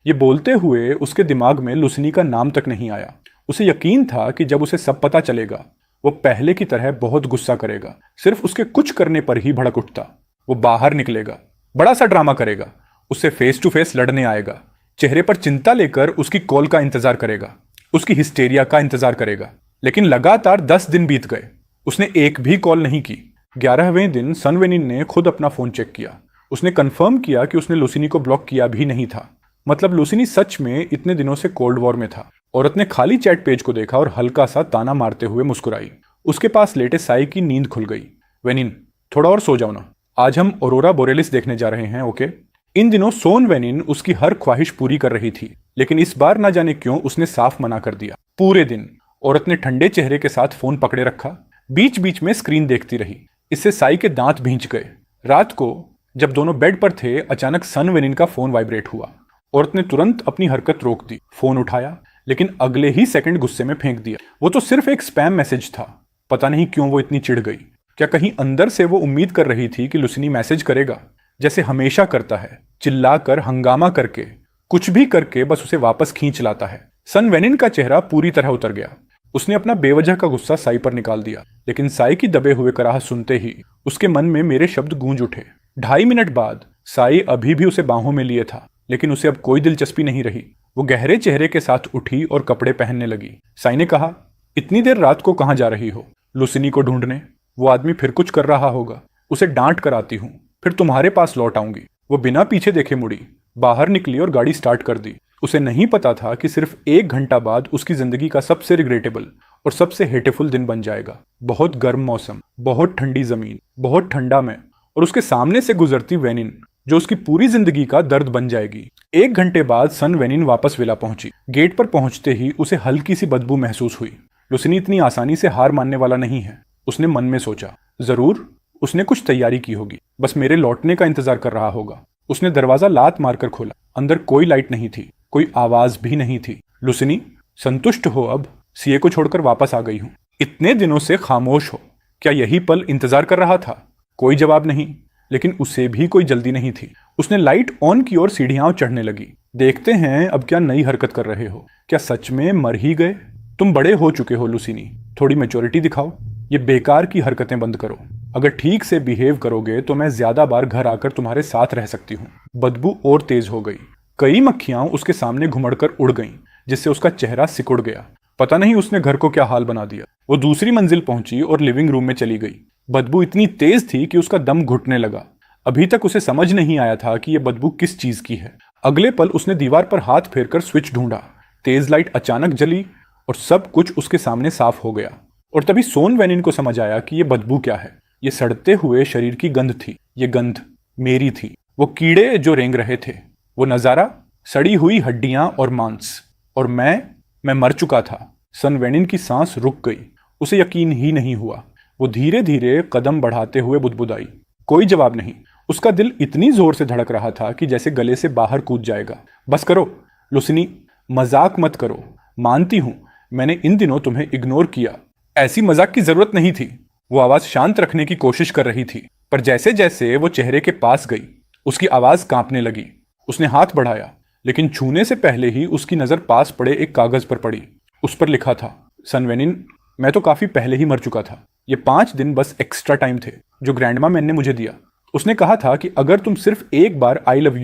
ये बोलते हुए उसके दिमाग में लुसिनी का नाम तक नहीं आया। उसे यकीन था कि जब उसे सब पता चलेगा वो पहले की तरह बहुत गुस्सा करेगा। सिर्फ उसके कुछ करने पर ही भड़क उठता। वो बाहर निकलेगा, बड़ा सा ड्रामा करेगा, उससे फेस टू फेस लड़ने आएगा, चेहरे पर चिंता लेकर उसकी कॉल का इंतजार करेगा, उसकी हिस्टेरिया का इंतजार करेगा। लेकिन लगातार 10 दिन बीत गए, उसने एक भी कॉल नहीं की। 11वें दिन सन वेनिन ने खुद अपना फोन चेक किया। उसने कंफर्म किया कि उसने लुसिनी को ब्लॉक किया भी नहीं था। मतलब लुसिनी सच में इतने दिनों से कोल्ड वॉर में था। औरत ने खाली चैट पेज को देखा और हल्का सा ताना मारते हुए मुस्कुराई। उसके पास लेटे साई की नींद खुल गई। वेनिन, थोड़ा और सो जाओ ना, आज हम ऑरोरा बोरेलिस देखने जा रहे हैं, ओके? इन दिनों सोन वेनिन उसकी हर ख्वाहिश पूरी कर रही थी, लेकिन इस बार ना जाने क्यों उसने साफ मना कर दिया। पूरे दिन औरत ने ठंडे चेहरे के साथ फोन पकड़े रखा, बीच बीच में स्क्रीन देखती रही। इससे साई के दांत भींच गए। रात को जब दोनों बेड पर थे, अचानक सन वेनिन का फोन वाइब्रेट हुआ। औरत ने तुरंत अपनी हरकत रोक दी, फोन उठाया, लेकिन अगले ही सेकंड गुस्से में फेंक दिया। वो तो सिर्फ एक स्पैम मैसेज था। पता नहीं क्यों वो इतनी चिढ़ गई। क्या कहीं अंदर से वो उम्मीद कर रही थी कि लुसिनी मैसेज करेगा, जैसे हमेशा करता है, चिल्लाकर, हंगामा करके, कुछ भी करके बस उसे वापस खींच लाता है। सन वेनिन का चेहरा पूरी तरह उतर गया। उसने अपना बेवजह का गुस्सा साई पर निकाल दिया, लेकिन साई की दबे हुए कराह सुनते ही उसके मन में मेरे शब्द गूंज उठे। 2.5 मिनट बाद साई अभी भी उसे बाहों में लिए था, लेकिन उसे अब कोई दिलचस्पी नहीं रही। वो गहरे चेहरे के साथ उठी और कपड़े पहनने लगी। साई ने कहा, इतनी देर रात को कहाँ जा रही हो? लुसिनी को ढूंढने। वो आदमी फिर कुछ कर रहा होगा, उसे डांट कर आती हूँ, फिर तुम्हारे पास लौट आऊंगी। वो बिना पीछे देखे मुड़ी, बाहर निकली और गाड़ी स्टार्ट कर दी। उसे नहीं पता था कि सिर्फ 1 घंटा बाद उसकी जिंदगी का सबसे रिग्रेटेबल और सबसे हेटेफुल दिन बन जाएगा। बहुत गर्म मौसम, बहुत ठंडी जमीन, बहुत ठंडा मैं, और उसके सामने से गुजरती वेनिन, जो उसकी पूरी जिंदगी का दर्द बन जाएगी। 1 घंटे बाद सन वेनिन वापस विला पहुंची। गेट पर पहुंचते ही उसे हल्की सी बदबू महसूस हुई। लुसिनी इतनी आसानी से हार मानने वाला नहीं है, उसने मन में सोचा। जरूर उसने कुछ तैयारी की होगी, बस मेरे लौटने का इंतजार कर रहा होगा। उसने दरवाजा लात मारकर खोला। अंदर कोई लाइट नहीं थी, कोई आवाज भी नहीं थी। लुसिनी, संतुष्ट हो अब? सीए को छोड़कर वापस आ गई हूं। इतने दिनों से खामोश हो, क्या यही पल इंतजार कर रहा था? कोई जवाब नहीं, लेकिन उसे भी कोई जल्दी नहीं थी। उसने लाइट ऑन की और सीढ़ियां चढ़ने लगी। देखते हैं अब क्या नई हरकत कर रहे हो। क्या सच में मर ही गए? तुम बड़े हो चुके हो लुसिनी, थोड़ी मैच्योरिटी दिखाओ। ये बेकार की हरकतें बंद करो। अगर ठीक से बिहेव करोगे तो मैं ज्यादा बार घर आकर तुम्हारे साथ रह सकती हूँ। बदबू और तेज हो गई। कई मक्खियां उसके सामने घुमड़कर उड़ गईं, जिससे उसका चेहरा सिकुड़ गया। पता नहीं उसने घर को क्या हाल बना दिया। वो दूसरी मंजिल पहुंची और लिविंग रूम में चली गई। बदबू इतनी तेज थी कि उसका दम घुटने लगा। अभी तक उसे समझ नहीं आया था कि यह बदबू किस चीज की है। अगले पल उसने दीवार पर हाथ फेरकर स्विच ढूंढा। तेज लाइट अचानक जली और सब कुछ उसके सामने साफ हो गया। और तभी सोन वेनिन को समझ आया कि यह बदबू क्या है। ये सड़ते हुए शरीर की गंध थी। ये गंध मेरी थी। वो कीड़े जो रेंग रहे थे, वो नजारा, सड़ी हुई हड्डियां और मांस, और मैं मर चुका था। सन वेनिन की सांस रुक गई। उसे यकीन ही नहीं हुआ। वो धीरे धीरे कदम बढ़ाते हुए बुदबुदाई। कोई जवाब नहीं। उसका दिल इतनी जोर से धड़क रहा था कि जैसे गले से बाहर कूद जाएगा। बस करो लुसिनी, मजाक मत करो। मानती हूं मैंने इन दिनों तुम्हें इग्नोर किया, ऐसी मजाक की जरूरत नहीं थी। वो आवाज शांत रखने की कोशिश कर रही थी, पर जैसे जैसे वो चेहरे के पास गई, उसकी आवाज कांपने लगी। उसने हाथ बढ़ाया, लेकिन छूने से पहले ही उसकी नजर पास पड़े एक कागज पर पड़ी। उस पर लिखा था, सन वेनिन, मैं तो काफी पहले ही मर चुका था। ये 5 दिन बस एक्स्ट्रा टाइम थे जो ग्रैंडमा मैन ने मुझे दिया। उसने कहा था कि अगर तुम सिर्फ एक बार आई लव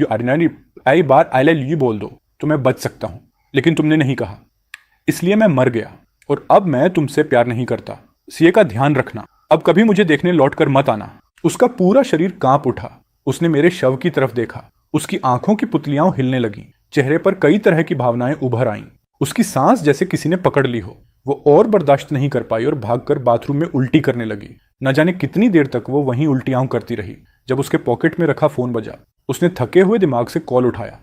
यू बोल दो तो मैं बच सकता हूं, लेकिन तुमने नहीं कहा, इसलिए मैं मर गया। और अब मैं तुमसे प्यार नहीं करता। सीए का ध्यान रखना, अब कभी मुझे देखने लौटकर मत आना। उसका पूरा शरीर कांप उठा। उसने मेरे शव की तरफ देखा। उसकी आंखों की पुतलियां हिलने लगीं। चेहरे पर कई तरह की भावनाएं उभर आईं। उसकी सांस जैसे किसी ने पकड़ ली हो। वो और बर्दाश्त नहीं कर पाई और भागकर बाथरूम में उल्टी करने लगी। न जाने कितनी देर तक वो वहीं उल्टियां करती रही। जब उसके पॉकेट में रखा फोन बजा, उसने थके हुए दिमाग से कॉल उठाया।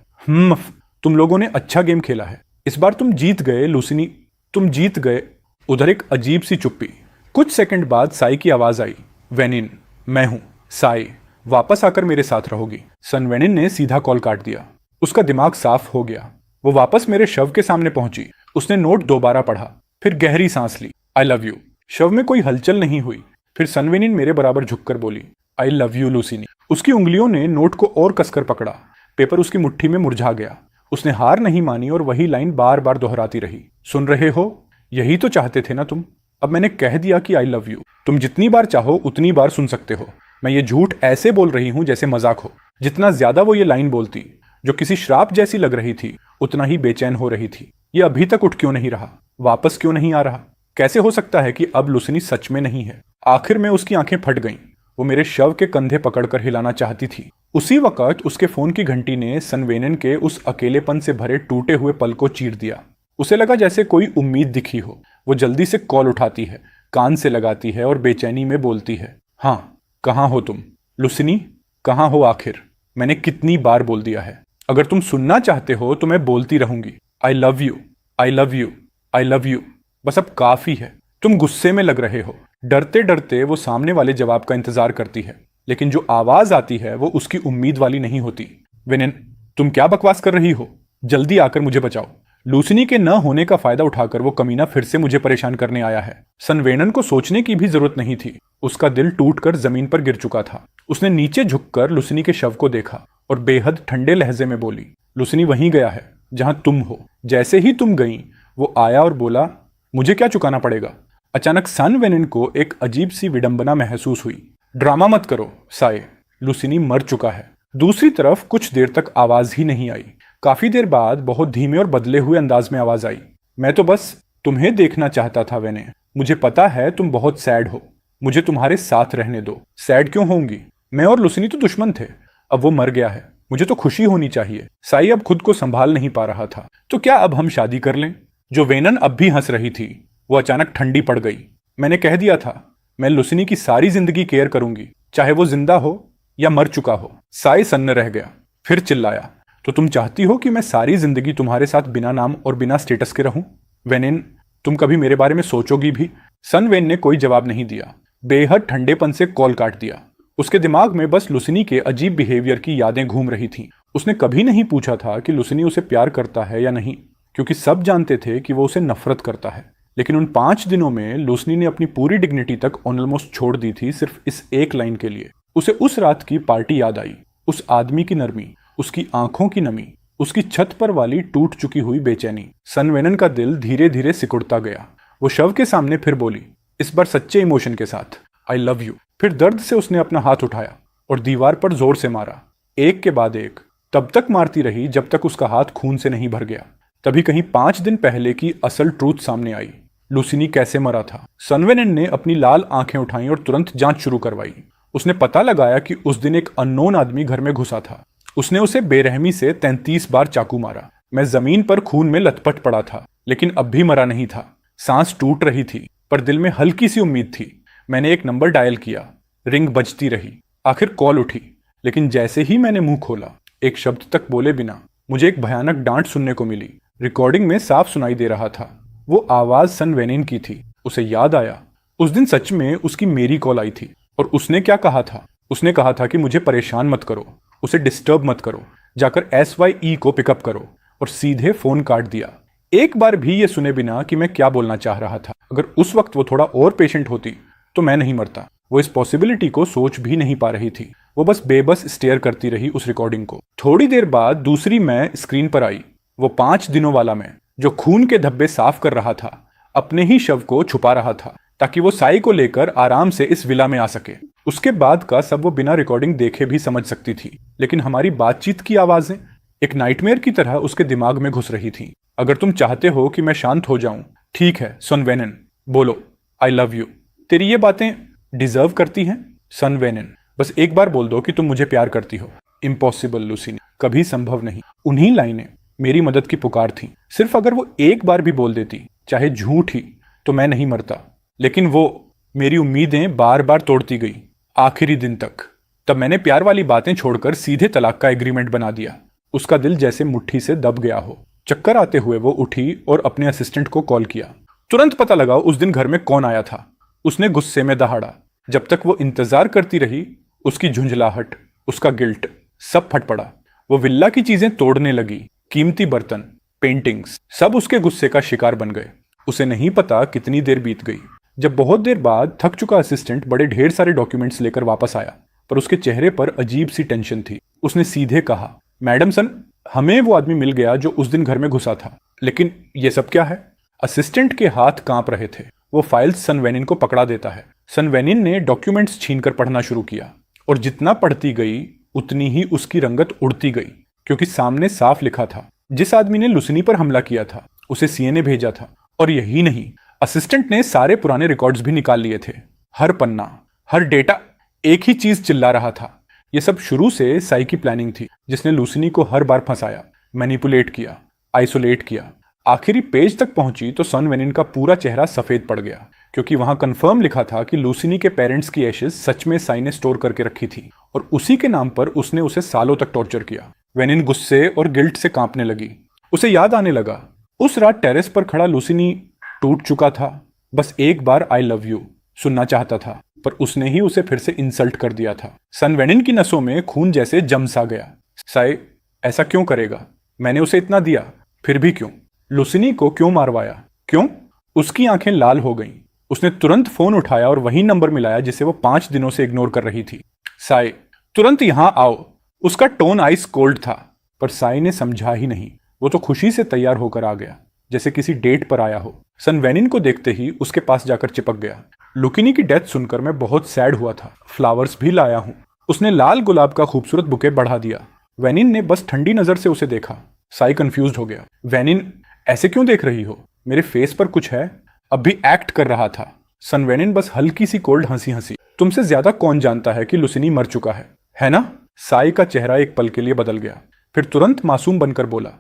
तुम लोगों ने अच्छा गेम खेला है। इस बार तुम जीत गए लुसिनी, तुम जीत गए। उधर एक अजीब सी चुप्पी। कुछ सेकंड बाद साई की आवाज आई, वेनिन, मैं हूं साई, वापस आकर मेरे साथ रहोगी। सन वेनिन ने सीधा कॉल काट दिया। उसका दिमाग साफ हो गया। वो वापस मेरे शव के सामने पहुंची। उसने नोट दोबारा पढ़ा, फिर गहरी सांस ली। I love you. शव में कोई हलचल नहीं हुई। फिर सन वेनिन मेरे बराबर झुककर बोली, आई लव यू लुसिनी। उसकी उंगलियों ने नोट को और कसकर पकड़ा। पेपर उसकी मुट्ठी में मुरझा गया। उसने हार नहीं मानी और वही लाइन बार बार दोहराती रही, सुन रहे हो, यही तो चाहते थे ना तुम। अब मैंने कह दिया कि आई लव यू। तुम जितनी बार चाहो उतनी बार सुन सकते हो। मैं ये झूठ ऐसे बोल रही हूं जैसे मजाक हो। जितना ज्यादा वो ये लाइन बोलती, जो किसी श्राप जैसी लग रही थी, उतना ही बेचैन हो रही थी। ये अभी तक उठ क्यों नहीं रहा? वापस क्यों नहीं आ रहा? कैसे हो सकता है कि अब लुसिनी सच में नहीं है? आखिर में उसकी आंखें फट गईं। वो मेरे शव के कंधे पकड़कर हिलाना चाहती थी। उसी वक्त उसके फोन की घंटी ने सन वेनिन के उस अकेलेपन से भरे टूटे हुए पल को चीर दिया। उसे लगा जैसे कोई उम्मीद दिखी हो। वो जल्दी से कॉल उठाती है, कान से लगाती है और बेचैनी में बोलती है, हाँ, कहाँ हो तुम? लुसिनी, कहाँ हो आखिर? मैंने कितनी बार बोल दिया है। अगर तुम सुनना चाहते हो तो मैं बोलती रहूंगी, I love you, I love you, I love you. बस अब काफी है। तुम गुस्से में लग रहे हो। डरते डरते वो सामने वाले जवाब का इंतजार करती है। लेकिन जो आवाज आती है वो उसकी उम्मीद वाली नहीं होती। वेनेन, तुम क्या बकवास कर रही हो? जल्दी आकर मुझे बचाओ। लूसिनी के न होने का फायदा उठाकर वो कमीना फिर से मुझे परेशान करने आया है। सन वेनन को सोचने की भी जरूरत नहीं थी। उसका दिल टूटकर जमीन पर गिर चुका था। उसने नीचे झुककर लूसिनी के शव को देखा और बेहद ठंडे लहजे में बोली, लूसिनी वहीं गया है जहां तुम हो। जैसे ही तुम गई वो आया और बोला, मुझे क्या चुकाना पड़ेगा? अचानक सन वेनन को एक अजीब सी विडंबना महसूस हुई। ड्रामा मत करो साये, लूसिनी मर चुका है। दूसरी तरफ कुछ देर तक आवाज ही नहीं आई। काफी देर बाद बहुत धीमे और बदले हुए अंदाज में आवाज आई, मैं तो बस तुम्हें देखना चाहता था वेने। मुझे पता है तुम बहुत सैड हो, मुझे तुम्हारे साथ रहने दो। सैड क्यों होंगी? मैं और लूसिनी तो दुश्मन थे, अब वो मर गया है, मुझे तो खुशी होनी चाहिए। साई अब खुद को संभाल नहीं पा रहा था। तो क्या अब हम शादी कर लें? जो वेनन अब भी हंस रही थी वो अचानक ठंडी पड़ गई। मैंने कह दिया था, मैं लूसिनी की सारी जिंदगी केयर करूंगी, चाहे वो जिंदा हो या मर चुका हो। साई सन्न रह गया, फिर चिल्लाया, तो तुम चाहती हो कि मैं सारी जिंदगी तुम्हारे साथ बिना नाम और बिना स्टेटस के रहूं? वेनेन, तुम कभी मेरे बारे में सोचोगी भी? सन वेन ने कोई जवाब नहीं दिया। बेहद ठंडेपन से कॉल काट दिया। उसके दिमाग में बस लूसिनी के अजीब बिहेवियर की यादें घूम रही थीं। उसने कभी नहीं पूछा था कि लूसिनी उसे प्यार करता है या नहीं, क्योंकि सब जानते थे कि वो उसे नफरत करता है। लेकिन उन 5 दिनों में लूसिनी ने अपनी पूरी डिग्निटी तक ऑलमोस्ट छोड़ दी थी, सिर्फ इस एक लाइन के लिए। उसे उस रात की पार्टी याद आई, उस आदमी की नरमी, उसकी आंखों की नमी, उसकी छत पर वाली टूट चुकी हुई बेचैनी। सन वेनन का दिल धीरे धीरे सिकुड़ता गया। वो शव के सामने फिर बोली, इस बार सच्चे इमोशन के साथ, आई लव यू। फिर दर्द से उसने अपना हाथ उठाया और दीवार पर जोर से मारा, एक के बाद एक। तब तक मारती रही जब तक उसका हाथ खून से नहीं भर गया। तभी कहीं 5 दिन पहले की असल ट्रूथ सामने आई। लूसिनी कैसे मरा था। सन वेनन ने अपनी लाल आंखें उठाई और तुरंत जांच शुरू करवाई। उसने पता लगाया कि उस दिन एक अननोन आदमी घर में घुसा था। उसने उसे बेरहमी से 33 बार चाकू मारा। मैं जमीन पर खून में लथपथ पड़ा था, लेकिन अब भी मरा नहीं था। सांस टूट रही थी, पर दिल में हल्की सी उम्मीद थी। मैंने एक नंबर डायल किया, रिंग बजती रही। आखिर कॉल उठी, लेकिन जैसे ही मैंने मुंह खोला, एक शब्द तक बोले बिना मुझे एक भयानक डांट सुनने को मिली। रिकॉर्डिंग में साफ सुनाई दे रहा था। वो आवाज सन वेनिन की थी। उसे याद आया, उस दिन सच में उसकी मेरी कॉल आई थी। और उसने क्या कहा था? उसने कहा था कि मुझे परेशान मत करो, उसे डिस्टर्ब मत करो, जाकर SYE को पिकअप करो। और सीधे फोन काट दिया, एक बार भी ये सुने बिना कि मैं क्या बोलना चाह रहा था। अगर उस वक्त वो थोड़ा और पेशेंट होती तो मैं नहीं मरता। वो इस पॉसिबिलिटी को सोच भी नहीं पा रही थी। वो बस बेबस स्टेयर करती रही उस रिकॉर्डिंग को। थोड़ी देर बाद दूसरी मैं स्क्रीन पर आई। वो 5 दिनों वाला मैं, जो खून के धब्बे साफ कर रहा था, अपने ही शव को छुपा रहा था ताकि वो साई को लेकर आराम से इस विला में आ सके। उसके बाद का सब वो बिना रिकॉर्डिंग देखे भी समझ सकती थी, लेकिन हमारी बातचीत की आवाजें एक नाइटमेयर की तरह उसके दिमाग में घुस रही थी। अगर तुम चाहते हो कि मैं शांत हो जाऊं, ठीक है सन वेनन, बोलो आई लव यू। तेरी ये बातें डिजर्व करती हैं सन वेनन। बस एक बार बोल दो कि तुम मुझे प्यार करती हो। इम्पॉसिबल लूसिनी, कभी संभव नहीं। उन्हीं लाइनें मेरी मदद की पुकार थी। सिर्फ अगर वो एक बार भी बोल देती, चाहे झूठ ही, तो मैं नहीं मरता। लेकिन वो मेरी उम्मीदें बार बार तोड़ती गई, आखिरी दिन तक। तब मैंने प्यार वाली बातें छोड़कर सीधे तलाक का एग्रीमेंट बना दिया। उसका दिल जैसे मुट्ठी से दब गया हो। चक्कर आते हुए वो उठी और अपने असिस्टेंट को कॉल किया। तुरंत पता लगाओ उस दिन घर में कौन आया था। उसने गुस्से में दहाड़ा। जब तक वो इंतजार करती रही, उसकी झुंझलाहट, उसका गिल्ट सब फट पड़ा। वो विल्ला की चीजें तोड़ने लगी। कीमती बर्तन, पेंटिंग्स, सब उसके गुस्से का शिकार बन गए। उसे नहीं पता कितनी देर बीत गई। जब बहुत देर बाद थक चुका असिस्टेंट बड़े ढेर सारे डॉक्यूमेंट्स लेकर वापस आया, पर उसके चेहरे पर अजीब सी टेंशन थी। उसने सीधे कहा, मैडम सन, हमें वो आदमी मिल गया जो उस दिन घर में घुसा था। लेकिन ये सब क्या है? असिस्टेंट के हाथ कांप रहे थे। वो फाइल्स सन वेनिन को पकड़ा देता है। सन वेनिन ने डॉक्यूमेंट्स छीनकर पढ़ना शुरू किया, और जितना पढ़ती गई उतनी ही उसकी रंगत उड़ती गई, क्योंकि सामने साफ लिखा था, जिस आदमी ने लूसिनी पर हमला किया था उसे सीए ने भेजा था। और यही नहीं, असिस्टेंट ने सारे पुराने रिकॉर्ड्स भी निकाल लिए थे। हर पन्ना, हर डेटा एक ही चीज चिल्ला रहा था। यह सब शुरू से साई की प्लानिंग थी, जिसने लूसिनी को हर बार फंसाया, मैनिपुलेट किया, आइसोलेट किया। आखिरी पेज तक पहुंची तो सन वेनिन का पूरा चेहरा सफेद पड़ गया, क्योंकि वहां कंफर्म लिखा था कि लूसिनी के पेरेंट्स की एशेज सच में साई ने स्टोर करके रखी थी, और उसी के नाम पर उसने उसे सालों तक टॉर्चर किया। वेनिन गुस्से और गिल्ट से कांपने लगी। उसे याद आने लगा, उस रात टेरेस पर खड़ा लूसिनी टूट चुका था, बस एक बार आई लव यू सुनना चाहता था। पर उसने ही उसे फिर से इंसल्ट कर दिया था। सन वेनिन की नसों में खून जैसे जम सा गया। साई ऐसा क्यों करेगा? मैंने उसे इतना दिया, फिर भी क्यों? लुसिनी को क्यों मारवाया? क्यों? उसकी आंखें लाल हो गईं। उसने तुरंत फोन उठाया और वही नंबर मिलाया जिसे वो 5 दिनों से इग्नोर कर रही थी। साई तुरंत यहां आओ। उसका टोन आइस कोल्ड था, पर साई ने समझा ही नहीं। वो तो खुशी से तैयार होकर आ गया, जैसे किसी डेट पर आया हो। सन वेनिन को देखते ही उसके पास जाकर चिपक गया। लुकिनी की डेथ सुनकर मैं बहुत सैड हुआ था। फ्लावर्स भी लाया हूं। उसने लाल गुलाब का खूबसूरत बुके बढ़ा दिया। वेनिन ने बस ठंडी नजर से उसे देखा। साई कंफ्यूज हो गया। वेनिन ऐसे क्यों देख रही हो? मेरे फेस पर कुछ है? अब भी एक्ट कर रहा था। सन वेनिन बस हल्की सी कोल्ड हंसी हंसी। तुमसे ज्यादा कौन जानता है कि लुसिनी मर चुका है ना? साई का चेहरा एक पल के लिए बदल गया, फिर तुरंत मासूम बनकर बोला,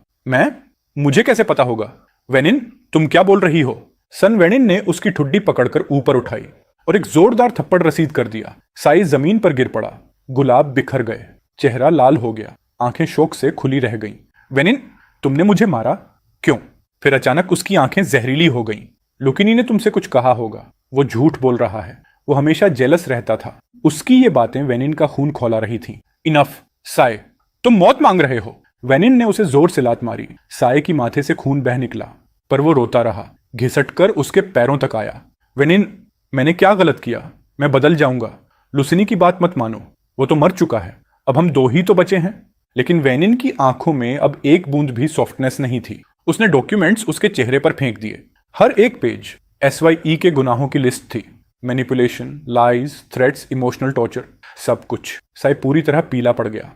मुझे कैसे पता होगा? वेनिन तुम क्या बोल रही हो? सन वेनिन ने उसकी ठुड्डी पकड़कर ऊपर उठाई और एक जोरदार थप्पड़ रसीद कर दिया। साई जमीन पर गिर पड़ा। गुलाब बिखर गए, चेहरा लाल हो गया, आंखें शोक से खुली रह गईं। वेनिन तुमने मुझे मारा? क्यों? फिर अचानक उसकी आंखें जहरीली हो गईं। लुकिनी ने तुमसे कुछ कहा होगा। वो झूठ बोल रहा है। वो हमेशा जेलस रहता था। उसकी ये बातें वेनिन का खून खौला रही थी। इनफ साई, तुम मौत मांग रहे हो। वेनिन ने उसे जोर से लात मारी। साई की माथे से खून बह निकला, पर वो रोता रहा, घिसटकर उसके पैरों तक आया। वेनिन मैंने क्या गलत किया? मैं बदल जाऊंगा। लुसिनी की बात मत मानो, वो तो मर चुका है। अब हम 2 ही तो बचे हैं। लेकिन वेनिन की आंखों में अब एक बूंद भी सॉफ्टनेस नहीं थी। उसने डॉक्यूमेंट्स उसके चेहरे पर फेंक दिए। हर एक पेज SYE के गुनाहों की लिस्ट थी। Manipulation, lies, threats, emotional torture, सब कुछ। साई पूरी तरह पीला पड़ गया।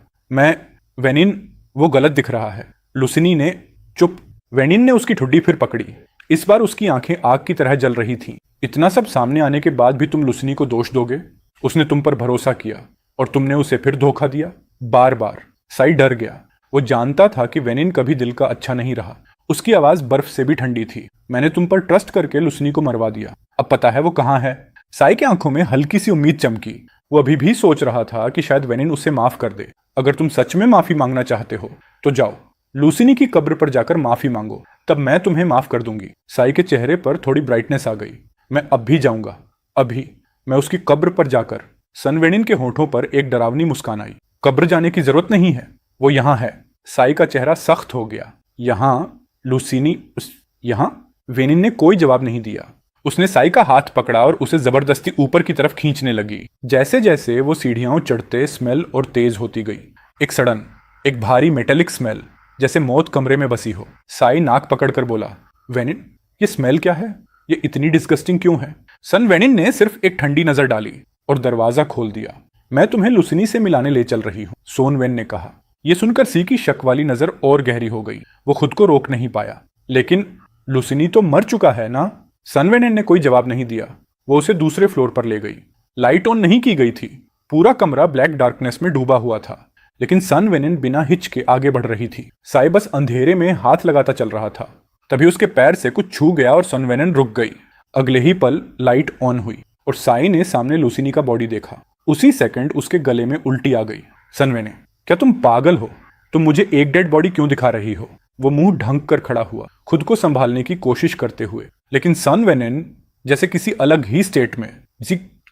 वेनिन वो गलत दिख रहा है। लुसिनी ने चुप। वेनिन ने उसकी ठुड्डी फिर पकड़ी। इस बार उसकी आंखें आग की तरह जल रही थीं। इतना सब सामने आने के बाद भी तुम लुसिनी को दोष दोगे? उसने तुम पर भरोसा किया और तुमने उसे फिर धोखा दिया, बार बार। साई डर गया। वो जानता था कि वेनिन कभी दिल का अच्छा नहीं रहा। उसकी आवाज बर्फ से भी ठंडी थी। मैंने तुम पर ट्रस्ट करके लुसिनी को मरवा दिया। अब पता है वो कहाँ है? साई की आंखों में हल्की सी उम्मीद चमकी। वो अभी भी सोच रहा था कि शायद वेनिन उसे माफ कर दे। अगर तुम सच में माफी मांगना चाहते हो तो जाओ, लुसिनी की कब्र पर जाकर माफी मांगो, तब मैं तुम्हें माफ कर दूंगी। साई के चेहरे पर थोड़ी ब्राइटनेस आ गई। मैं अब भी जाऊंगा, अभी। मैं उसकी कब्र पर जाकर। सन वेनिन के होठों पर एक डरावनी मुस्कान आई। कब्र जाने की जरूरत नहीं है, वो यहां है। साई का चेहरा सख्त हो गया। यहां? लुसिनी यहां? वेनिन ने कोई जवाब नहीं दिया। उसने साई का हाथ पकड़ा और उसे जबरदस्ती ऊपर की तरफ खींचने लगी। जैसे जैसे वो सीढ़ियां चढ़ते स्मेल और तेज होती गई। एक सडन, एक भारी मेटेलिक स्मेल, जैसे मौत कमरे में बसी हो। साई नाक पकड़कर बोला, वेनिन ये स्मेल क्या है? ये इतनी डिस्गस्टिंग क्यों है? सन वेनिन ने सिर्फ एक ठंडी नजर डाली और दरवाजा खोल दिया। मैं तुम्हें लुसिनी से मिलाने ले चल रही हूं, सोन वेन ने कहा। यह सुनकर सी की शक वाली नजर और गहरी हो गई। वो खुद को रोक नहीं पाया। लेकिन लुसिनी तो मर चुका है ना? सन वेनिन ने कोई जवाब नहीं दिया। वो उसे दूसरे फ्लोर पर ले गई। लाइट ऑन नहीं की गई थी। पूरा कमरा ब्लैक डार्कनेस में डूबा हुआ था। लेकिन सन वेनिन बिना हिचके आगे बढ़ रही थी। साई बस अंधेरे में हाथ लगाता चल रहा था। तभी उसके पैर से कुछ छू गया और सन वेनिन रुक गई। अगले ही पल लाइट ऑन हुई और साई ने सामने लुसिनी का बॉडी देखा। उसी सेकंड उसके गले में उल्टी आ गई। सन वेनिन, क्या तुम पागल हो? तुम मुझे एक डेड बॉडी क्यों दिखा रही हो? वो मुंह ढंक कर खड़ा हुआ, खुद को संभालने की कोशिश करते हुए। लेकिन सन वेनिन जैसे किसी अलग ही स्टेट में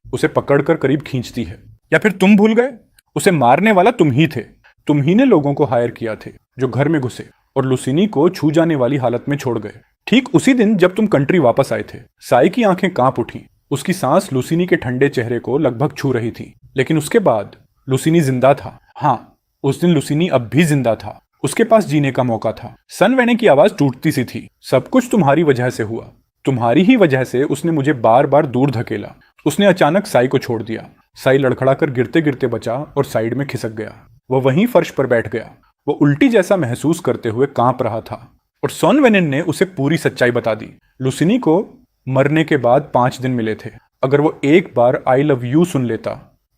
उसे पकड़कर करीब खींचती है। या फिर तुम भूल गए? उसे मारने वाला तुम ही थे। तुम ही ने लोगों को हायर किया थे जो घर में घुसे और लुसिनी को छू जाने वाली हालत में छोड़ गए। ठीक उसी दिन जब तुम कंट्री वापस आए थे। साई की आंखें कांप उठी। उसकी सांस लुसिनी के ठंडे चेहरे को लगभग छू रही थी। लेकिन उसके बाद लुसिनी जिंदा था। हाँ, उस दिन लुसिनी अब भी जिंदा था। उसके पास जीने का मौका था। सन वेनिन की आवाज टूटती सी थी। सब कुछ तुम्हारी वजह से हुआ। तुम्हारी ही वजह से उसने मुझे बार बार दूर धकेला। उसने अचानक साई को छोड़ दिया। साई लड़खड़ाकर गिरते गिरते बचा और साइड में खिसक गया। वह वहीं फर्श पर बैठ गया। वो उल्टी जैसा महसूस करते हुए कांप रहा था। और सन वेनिन ने उसे पूरी सच्चाई बता दी। लुसिनी को मरने के बाद 5 दिन मिले थे। अगर वो एक बार आई लव यू सुन लेता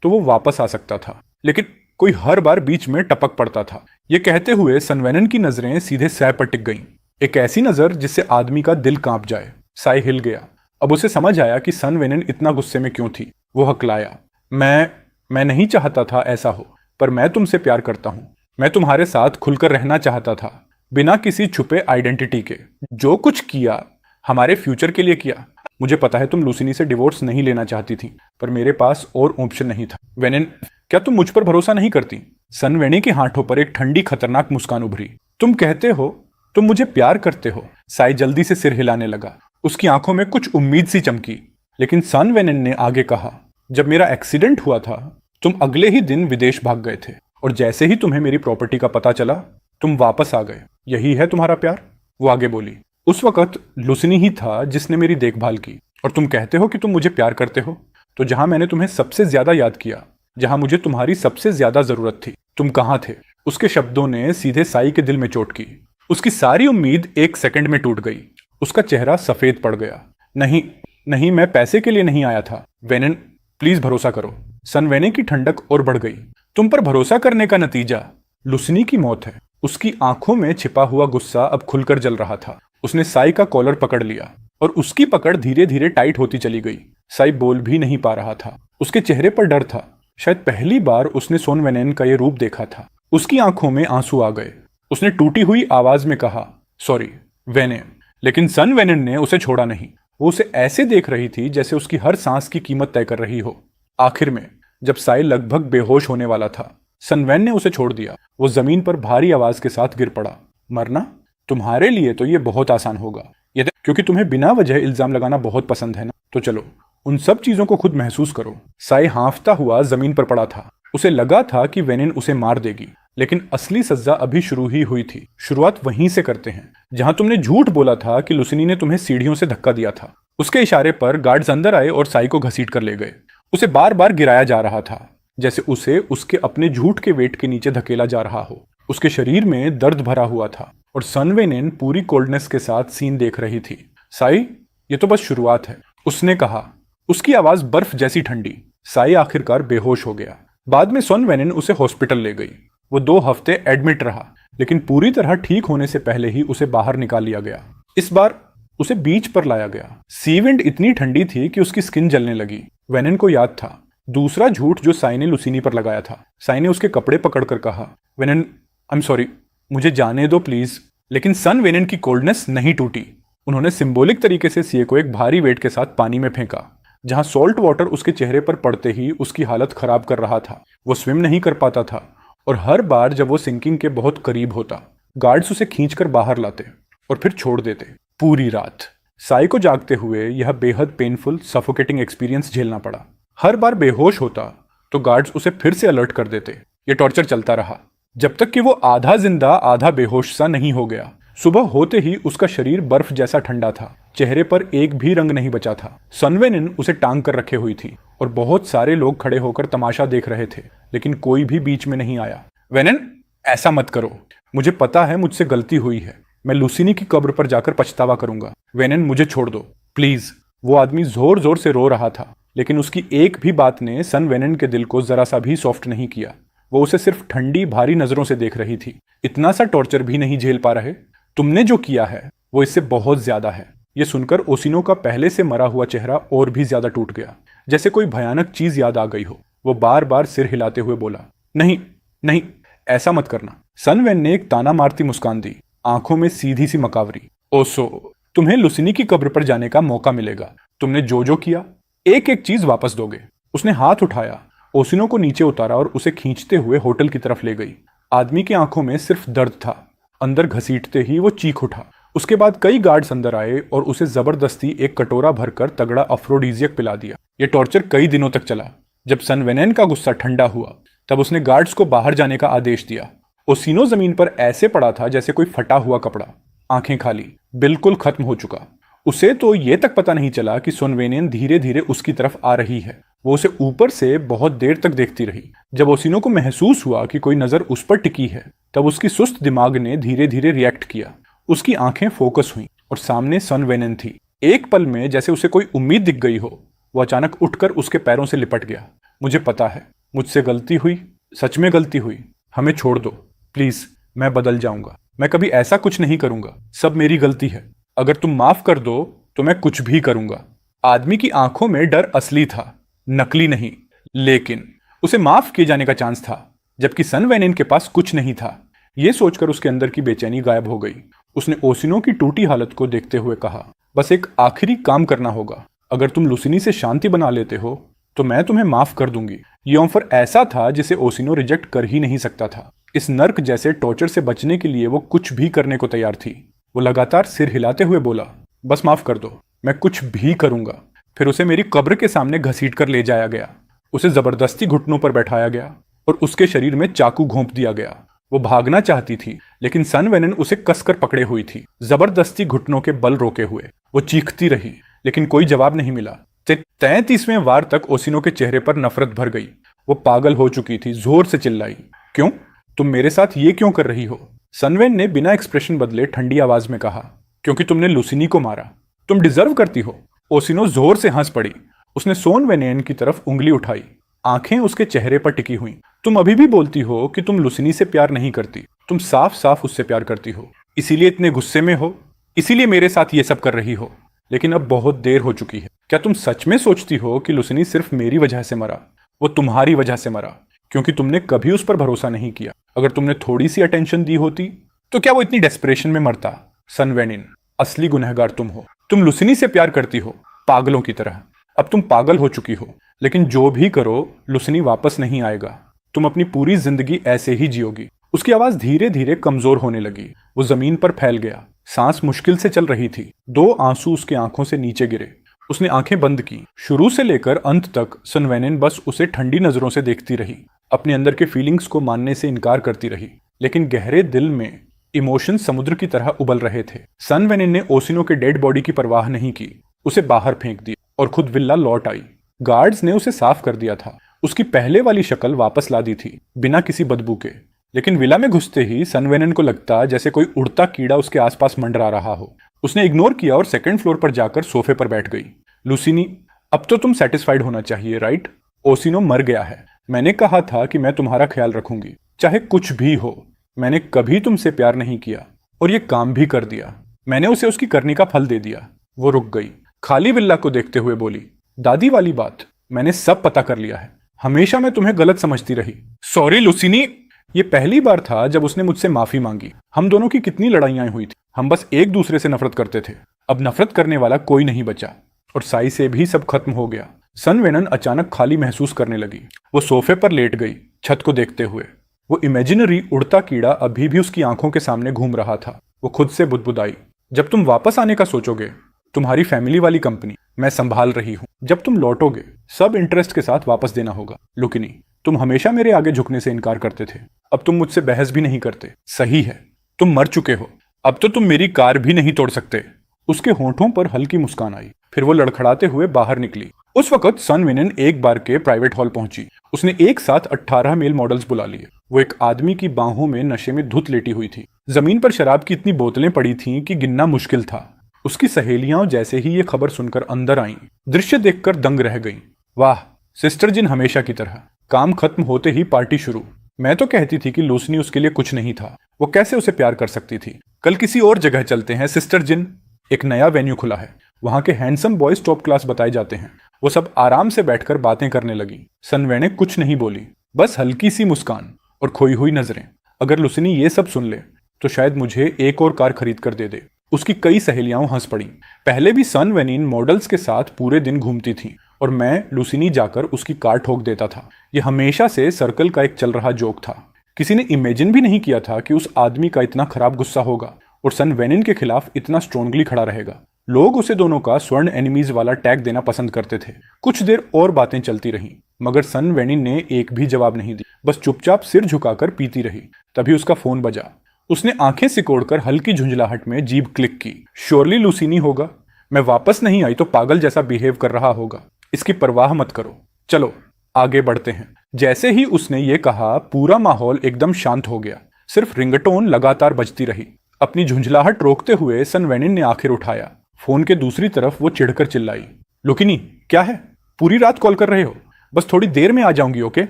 तो वो वापस आ सकता था। लेकिन कोई हर बार बीच में टपक पड़ता था। ये कहते हुए सन वेनिन की नजरें सीधे सै पर टिक गईं। एक ऐसी नजर जिससे आदमी का दिल कांप जाए। साई हिल गया। अब उसे समझ आया कि सन वेनिन इतना गुस्से में क्यों थी। वो हकलाया, मैं नहीं चाहता था ऐसा हो, पर मैं तुमसे प्यार करता हूं। मैं तुम्हारे साथ खुलकर रहना चाहता था, बिना किसी छुपे आइडेंटिटी के। जो कुछ किया हमारे फ्यूचर के लिए किया। मुझे पता है तुम लुसिनी से डिवोर्स नहीं लेना चाहती थी, पर मेरे पास और ऑप्शन नहीं था। वेनेन, क्या तुम मुझ पर भरोसा नहीं करती? सन वेने के हाथों पर एक ठंडी खतरनाक मुस्कान उभरी। तुम कहते हो तुम मुझे प्यार करते हो? साई जल्दी से सिर हिलाने लगा। उसकी आंखों में कुछ उम्मीद सी चमकी। लेकिन सन वेनेन ने आगे कहा, जब मेरा एक्सीडेंट हुआ था तुम अगले ही दिन विदेश भाग गए थे, और जैसे ही तुम्हें मेरी प्रॉपर्टी का पता चला तुम वापस आ गए। यही है तुम्हारा प्यार? वो आगे बोली। उस वक्त लुसिनी ही था जिसने मेरी देखभाल की, और तुम कहते हो कि तुम मुझे प्यार करते हो? तो जहां मैंने तुम्हें सबसे ज्यादा याद किया, जहां मुझे तुम्हारी सबसे ज्यादा जरूरत थी, तुम कहां थे? उसके शब्दों ने सीधे साई के दिल में चोट की। उसकी सारी उम्मीद एक सेकंड में टूट गई। उसका चेहरा सफेद पड़ गया। नहीं नहीं, मैं पैसे के लिए नहीं आया था। वेनेन, प्लीज भरोसा करो। सन वेने की ठंडक और बढ़ गई। तुम पर भरोसा करने का नतीजा लुसिनी की मौत है। उसकी आंखों में छिपा हुआ गुस्सा अब खुलकर जल रहा था। उसने साई का कॉलर पकड़ लिया, और उसकी पकड़ धीरे धीरे टाइट होती चली गई। साई बोल भी नहीं पा रहा था। उसके चेहरे पर डर था। शायद पहली बार उसने सोन वेनेन का यह रूप देखा था। उसकी आंखों में आंसू आ गए। उसने टूटी हुई आवाज में कहा, सॉरी वेने। लेकिन सन वेनेन ने उसे छोड़ा नहीं। वो उसे ऐसे देख रही थी जैसे उसकी हर सांस की कीमत तय कर रही हो। आखिर में जब साई लगभग बेहोश होने वाला था, सनवैन ने उसे छोड़ दिया। वो जमीन पर भारी आवाज के साथ गिर पड़ा। मरना? तुम्हारे लिए तो ये बहुत आसान होगा, क्योंकि तुम्हें बिना वजह इल्जाम लगाना बहुत पसंद है ना। तो चलो उन सब चीजों को खुद महसूस करो। साई हांफता हुआ जमीन पर पड़ा था। उसे लगा था कि वेनिन उसे मार देगी, लेकिन असली सजा अभी शुरू ही हुई थी। शुरुआत वहीं से करते हैं जहां तुमने झूठ बोला था कि लुसिनी ने तुम्हें सीढ़ियों से धक्का दिया था। उसके इशारे पर गार्ड्स अंदर आए और साई को घसीट कर ले गए। उसे बार बार गिराया जा रहा था, जैसे उसे उसके अपने झूठ के वेट के नीचे धकेला जा रहा हो। उसके शरीर में दर्द भरा हुआ था, और सन वेनेन पूरी कोल्डनेस के साथ सीन देख रही थी। साई, ये तो बस शुरुआत है, उसने कहा। उसकी आवाज बर्फ जैसी ठंडी। साई आखिरकार बेहोश हो गया। बाद में सन वेनेन उसे हॉस्पिटल ले गई। वो 2 हफ्ते एडमिट रहा, लेकिन पूरी तरह ठीक होने से पहले ही उसे बाहर निकाल लिया गया। इस बार उसे बीच पर लाया गया। सी विंड इतनी ठंडी थी कि उसकी स्किन जलने लगी। वेनेन को याद था दूसरा झूठ जो साई ने लुसिनी पर लगाया था। साई ने उसके कपड़े पकड़कर कहा, वेनेन, आई एम सॉरी, मुझे जाने दो प्लीज। लेकिन सन वेनेन की कोल्डनेस नहीं टूटी। उन्होंने सिंबॉलिक तरीके से सीए को एक भारी वेट के साथ पानी में फेंका, जहां सॉल्ट वाटर उसके चेहरे पर पड़ते ही उसकी हालत खराब कर रहा था। वो स्विम नहीं कर पाता था, और हर बार जब वो सिंकिंग के बहुत करीब होता, गार्ड्स उसे खींचकर बाहर लाते और फिर छोड़ देते। पूरी रात साई को जागते हुए यह बेहद पेनफुल सफोकेटिंग एक्सपीरियंस झेलना पड़ा। हर बार बेहोश होता तो गार्ड्स उसे फिर से अलर्ट कर देते। ये टॉर्चर चलता रहा जब तक कि वो आधा जिंदा आधा बेहोश सा नहीं हो गया। सुबह होते ही उसका शरीर बर्फ जैसा ठंडा था। चेहरे पर एक भी रंग नहीं बचा था। सन वेनेन उसे टांग कर रखे हुई थी, और बहुत सारे लोग खड़े होकर तमाशा देख रहे थे, लेकिन कोई भी बीच में नहीं आया। वेनेन, ऐसा मत करो। मुझे पता है मुझसे गलती हुई है। मैं लुसिनी की कब्र पर जाकर पछतावा करूंगा। वेनेन, मुझे छोड़ दो प्लीज। वो आदमी जोर जोर से रो रहा था, लेकिन उसकी एक भी बात ने सन वेनेन के दिल को जरा सा भी सॉफ्ट नहीं किया। वो उसे सिर्फ ठंडी भारी नजरों से देख रही थी। इतना सा टॉर्चर भी नहीं झेल पा रहे? तुमने जो किया है वो इससे बहुत ज्यादा है। ये सुनकर ओसिनो का पहले से मरा हुआ चेहरा और भी ज्यादा टूट गया, जैसे कोई भयानक चीज याद आ गई हो। वो बार बार सिर हिलाते हुए बोला, नहीं नहीं, ऐसा मत करना। सन वेन ने एक ताना मारती मुस्कान दी, आंखों में सीधी सी मकावरी। ओसो, तुम्हें लुसिनी की कब्र पर जाने का मौका मिलेगा। तुमने जो जो किया, एक एक चीज वापस दोगे। उसने हाथ उठाया, ओसिनो को नीचे उतारा और उसे खींचते हुए होटल की तरफ ले गई। आदमी की आंखों में सिर्फ दर्द था। अंदर घसीटते ही वो चीख उठा। उसके बाद कई गार्ड्स अंदर आए और उसे जबरदस्ती एक कटोरा भरकर तगड़ा अफ्रोडीजियक पिला दिया। यह टॉर्चर कई दिनों तक चला। जब सन वेनेन का गुस्सा ठंडा हुआ, तब उसने गार्ड्स को बाहर जाने का आदेश दिया। ओसिनो जमीन पर ऐसे पड़ा था जैसे कोई फटा हुआ कपड़ा, आंखें खाली, बिल्कुल खत्म हो चुका। उसे तो ये तक पता नहीं चला कि सन वेनेन धीरे धीरे उसकी तरफ आ रही है। वो उसे ऊपर से बहुत देर तक देखती रही। जब ओसिनो को महसूस हुआ कि कोई नजर उस पर टिकी है, तब उसकी सुस्त दिमाग ने धीरे धीरे रिएक्ट किया। उसकी आंखें फोकस हुईं और सामने सन वेनेन थी। एक पल में जैसे उसे कोई उम्मीद दिख गई हो, वो अचानक उठकर उसके पैरों से लिपट गया। मुझे पता है, मुझसे गलती हुई, सच में गलती हुई। हमें छोड़ दो प्लीज, मैं बदल जाऊंगा। मैं कभी ऐसा कुछ नहीं करूंगा। सब मेरी गलती है। अगर तुम माफ कर दो तो मैं कुछ भी करूंगा। आदमी की आंखों में डर असली था, नकली नहीं। लेकिन उसे माफ किए जाने का चांस था, जबकि सन वेनेन के पास कुछ नहीं था। यह सोचकर उसके अंदर की बेचैनी गायब हो गई। उसने ओसिनो की टूटी हालत को देखते हुए कहा, बस एक आखिरी काम करना होगा। अगर तुम लुसिनी से शांति बना लेते हो तो मैं तुम्हें माफ कर दूंगी। ये ऑफर ऐसा था जिसे ओसिनो रिजेक्ट कर ही नहीं सकता था। इस नर्क जैसे टॉर्चर से बचने के लिए वो कुछ भी करने को तैयार थी। वो लगातार सिर हिलाते हुए बोला, बस माफ कर दो, मैं कुछ भी करूंगा। फिर उसे मेरी कब्र के सामने घसीट कर ले जाया गया। उसे जबरदस्ती घुटनों पर बैठाया गया और उसके शरीर में चाकू घोंप दिया गया। वो भागना चाहती थी लेकिन सन वेनन उसे कसकर पकड़े हुई थी, जबरदस्ती घुटनों के बल रोके हुए। वो चीखती रही लेकिन कोई जवाब नहीं मिला। 33वें वार तक ओसिनो के चेहरे पर नफरत भर गई। वो पागल हो चुकी थी, जोर से चिल्लाई, क्यों? तुम मेरे साथ ये क्यों कर रही हो? सनवेन ने बिना एक्सप्रेशन बदले ठंडी आवाज में कहा, क्योंकि तुमने लुसिनी को मारा। तुम डिजर्व करती हो। ओसिनो जोर से हंस पड़ी। उसने सोन वेनेन की तरफ उंगली उठाई। आंखें उसके चेहरे पर टिकी हुई। तुम अभी भी बोलती हो कि तुम लुसिनी से प्यार नहीं करती। तुम साफ साफ उससे प्यार करती हो, इसीलिए इतने गुस्से में हो, इसीलिए मेरे साथ ये सब कर रही हो। लेकिन अब बहुत देर हो चुकी है। क्या तुम सच में सोचती हो कि लुसिनी सिर्फ मेरी वजह से मरा? वो तुम्हारी वजह से मरा, क्योंकि तुमने कभी उस पर भरोसा नहीं किया। अगर तुमने थोड़ी सी अटेंशन दी होती तो क्या वो इतनी डेस्परेशन में मरता? सन वेनिन, असली गुनहगार तुम हो। तुम लुसिनी से प्यार करती हो, पागलों की तरह। अब तुम पागल हो चुकी हो, लेकिन जो भी करो लुसिनी वापस नहीं आएगा। तुम अपनी पूरी जिंदगी ऐसे ही जियोगी। उसकी आवाज धीरे धीरे कमजोर होने लगी। वो जमीन पर फैल गया। सांस मुश्किल से चल रही थी। 2 आंसू उसकी आंखों से नीचे गिरे। उसने आंखें बंद की। शुरू से लेकर अंत तक सन वेनिन बस उसे ठंडी नजरों से देखती रही, अपने अंदर के फीलिंग्स को मानने से इनकार करती रही। लेकिन गहरे दिल में इमोशन समुद्र की तरह उबल रहे थे। सन वेनिन ने ओसिनो के डेड बॉडी की परवाह नहीं की। उसे बाहर फेंक दिया और खुद विल्ला लौट आई। गार्ड्स ने उसे साफ कर दिया था। उसकी पहले वाली शक्ल वापस ला दी थी, बिना किसी बदबू के। लेकिन विला में घुसते ही सन वेनिन को लगता जैसे कोई उड़ता कीड़ा उसके आसपास मंडरा रहा हो। उसने इग्नोर किया और सेकंड फ्लोर पर जाकर सोफे पर बैठ गई। लुसिनी, अब तो तुम सेटिस्फाइड होना चाहिए, राइट? ओसिनो मर गया है। मैंने कहा था कि मैं तुम्हारा ख्याल रखूंगी, चाहे कुछ भी हो। मैंने कभी तुमसे प्यार नहीं किया और ये काम भी कर दिया। मैंने उसे उसकी करने का फल दे दिया। वो रुक गई, खाली विल्ला को देखते हुए बोली, दादी वाली बात मैंने सब पता कर लिया है। हमेशा मैं तुम्हें गलत समझती रही। सॉरी लुसिनी। ये पहली बार था जब उसने मुझसे माफी मांगी। हम दोनों की कितनी लड़ाइयां हुई थी। हम बस एक दूसरे से नफरत करते थे। अब नफरत करने वाला कोई नहीं बचा और साई से भी सब खत्म हो गया। सन वेनन अचानक खाली महसूस करने लगी। वो सोफे पर लेट गई, छत को देखते हुए। वो इमेजिनरी उड़ता कीड़ा अभी भी उसकी आंखों के सामने घूम रहा था। वो खुद से बुदबुदाई, जब तुम वापस आने का सोचोगे, तुम्हारी फैमिली वाली कंपनी मैं संभाल रही हूं। जब तुम लौटोगे, सब इंटरेस्ट के साथ वापस देना होगा। लुकिनी, तुम हमेशा मेरे आगे झुकने से इनकार करते थे। अब तुम मुझसे बहस भी नहीं करते। सही है, तुम मर चुके हो। अब तो तुम मेरी कार भी नहीं तोड़ सकते। उसके होंठों पर हल्की मुस्कान आई। फिर वो लड़खड़ाते हुए बाहर निकली। उस वक्त सन वेनिन एक बार के प्राइवेट हॉल पहुंची। उसने एक साथ 18 मेल मॉडल्स बुला लिए। वो एक आदमी की बाहों में नशे में धुत लेटी हुई थी। जमीन पर शराब की इतनी बोतलें पड़ी थीं कि गिनना मुश्किल था। उसकी सहेलियां जैसे ही ये खबर सुनकर अंदर आईं, दृश्य देखकर दंग रह गईं। वाह, सिस्टर जिन हमेशा की तरह। काम खत्म होते ही पार्टी शुरू। मैं तो कहती थी कि लुसिनी उसके लिए कुछ नहीं था। वो कैसे उसे प्यार कर सकती थी? कल किसी और जगह चलते हैं सिस्टर जिन। एक नया वेन्यू खुला है। वहां के हैंडसम बॉयज टॉप क्लास बताए जाते हैं। वो सब आराम से बैठकर बातें करने लगी। सनवे ने कुछ नहीं बोली, बस हल्की सी मुस्कान और खोई हुई नजरें। अगर लुसिनी ये सब सुन ले तो शायद मुझे एक और कार खरीद कर दे दे। उसकी कई सहेलियां हंस पड़ी। पहले भी सन वेनिन मॉडल्स के साथ पूरे दिन घूमती थी और मैं लुसिनी जाकर उसकी कार ठोक देता था। यह हमेशा से सर्कल का एक चल रहा जोक था। किसी ने इमेजिन भी नहीं किया था कि उस आदमी का इतना खराब गुस्सा होगा और सन वेनिन के खिलाफ इतना स्ट्रांगली खड़ा रहेगा। लोग उसे दोनों का स्वर्ण एनिमीज वाला टैग देना पसंद करते थे। कुछ देर और बातें चलती रहीं, मगर सन वेनिन ने एक भी जवाब नहीं दी, बस चुपचाप सिर झुकाकर पीती रही। तभी उसका फोन बजा। उसने आंखें सिकोड़कर हल्की झुंझलाहट में जीभ क्लिक की। श्योरली लुसिनी होगा। मैं वापस नहीं आई तो पागल जैसा बिहेव कर रहा होगा। इसकी परवाह मत करो, चलो आगे बढ़ते हैं। जैसे ही उसने ये कहा, पूरा माहौल एकदम शांत हो गया। सिर्फ रिंगटोन लगातार बजती रही। अपनी झुंझलाहट रोकते हुए सन वेनिन ने आखिर उठाया। फोन के दूसरी तरफ वो चिढ़कर चिल्लाई, लुकिनी क्या है? पूरी रात कॉल कर रहे हो? बस थोड़ी देर में आ जाऊंगी, ओके?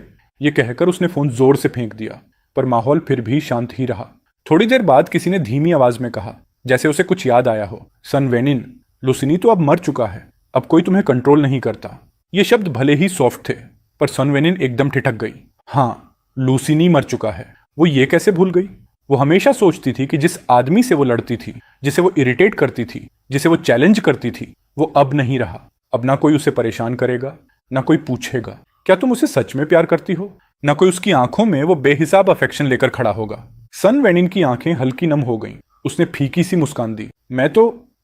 ये कहकर उसने फोन जोर से फेंक दिया, पर माहौल फिर भी शांत ही रहा। थोड़ी देर बाद किसी ने धीमी आवाज में कहा, जैसे उसे कुछ याद आया हो, सन वेनिन, लुसिनी तो अब मर चुका है। अब कोई तुम्हें कंट्रोल नहीं करता। ये शब्द भले ही सॉफ्ट थे, पर सन वेनिन एकदम ठिठक गई। हाँ, लुसिनी मर चुका है। वो ये कैसे भूल गई? वो हमेशा सोचती थी कि जिस आदमी से वो लड़ती थी, जिसे वो इरिटेट करती थी, जिसे वो चैलेंज करती थी, वो अब नहीं रहा। अब ना कोई उसे परेशान करेगा, ना कोई पूछेगा क्या तुम उसे सच में प्यार करती हो, ना कोई उसकी आंखों में वो बेहिसाब अफेक्शन लेकर खड़ा होगा। सन वेनिन की आंखें हल्की नम हो गईं। उसने फीकी सी मुस्कान दी। मैं तो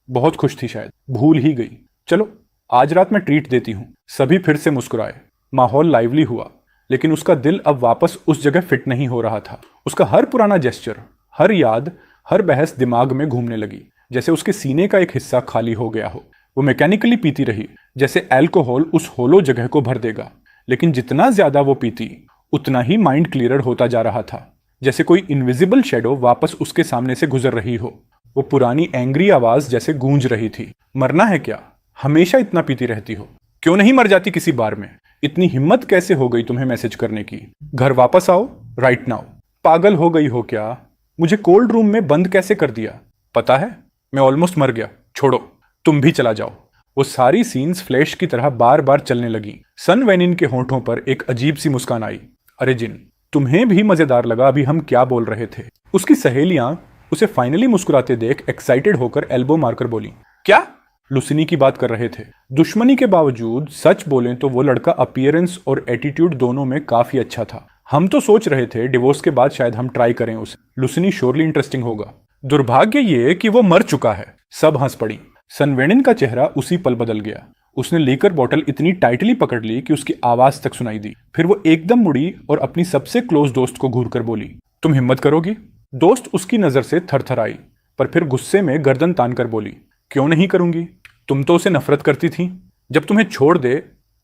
बहुत खुश थी, शायद भूल ही गई। चलो आज रात मैं ट्रीट देती हूँ। सभी फिर से मुस्कुराए। माहौल लाइवली हुआ, लेकिन उसका दिल अब वापस उस जगह फिट नहीं हो रहा था। उसका हर पुराना जेस्चर, हर याद, हर बहस दिमाग में घूमने लगी, जैसे उसके सीने का एक हिस्सा खाली हो गया हो। वो मैकेनिकली पीती रही, जैसे अल्कोहल उस होलो जगह को भर देगा। लेकिन जितना ज्यादा वो पीती, उतना ही माइंड क्लियरर होता जा रहा था, जैसे कोई इनविजिबल शेडो वापस उसके सामने से गुजर रही हो। वो पुरानी एंग्री आवाज जैसे गूंज रही थी। मरना है क्या? हमेशा इतना पीती रहती हो, क्यों नहीं मर जाती किसी बार में? इतनी हिम्मत कैसे हो गई तुम्हें मैसेज करने की? घर वापस आओ राइट नाउ। पागल हो गई हो क्या? मुझे कोल्ड रूम में बंद कैसे कर दिया? पता है मैं ऑलमोस्ट मर गया। छोड़ो, तुम भी चला जाओ। वो सारी सीन्स फ्लैश की तरह बार बार चलने लगी। सन वेनिन के होंठों पर एक अजीब सी मुस्कान आई। अरे जिन, तुम्हें भी मजेदार लगा अभी हम क्या बोल रहे थे? उसकी सहेलियां उसे फाइनली मुस्कुराते देख एक्साइटेड होकर एल्बो मारकर बोली। क्या? लुसिनी की बात कर रहे थे। दुश्मनी के बावजूद सच बोलें तो वो लड़का अपीयरेंस और एटीट्यूड दोनों में काफी अच्छा था। हम तो सोच रहे थे डिवोर्स के बाद शायद हम ट्राई करें उसे। लुसिनी श्योरली इंटरेस्टिंग होगा। दुर्भाग्य ये कि वो मर चुका है। सब हंस पड़ी। सन वेनिन का चेहरा उसी पल बदल गया। उसने लीकर बॉटल इतनी टाइटली पकड़ ली कि उसकी आवाज तक सुनाई दी। फिर वो एकदम मुड़ी और अपनी सबसे क्लोज दोस्त को घूर कर बोली, तुम हिम्मत करोगी? दोस्त उसकी नजर से थरथराई, पर फिर गुस्से में गर्दन तान कर बोली, क्यों नहीं करूंगी? तुम तो उसे नफरत करती थी। जब तुम्हें छोड़ दे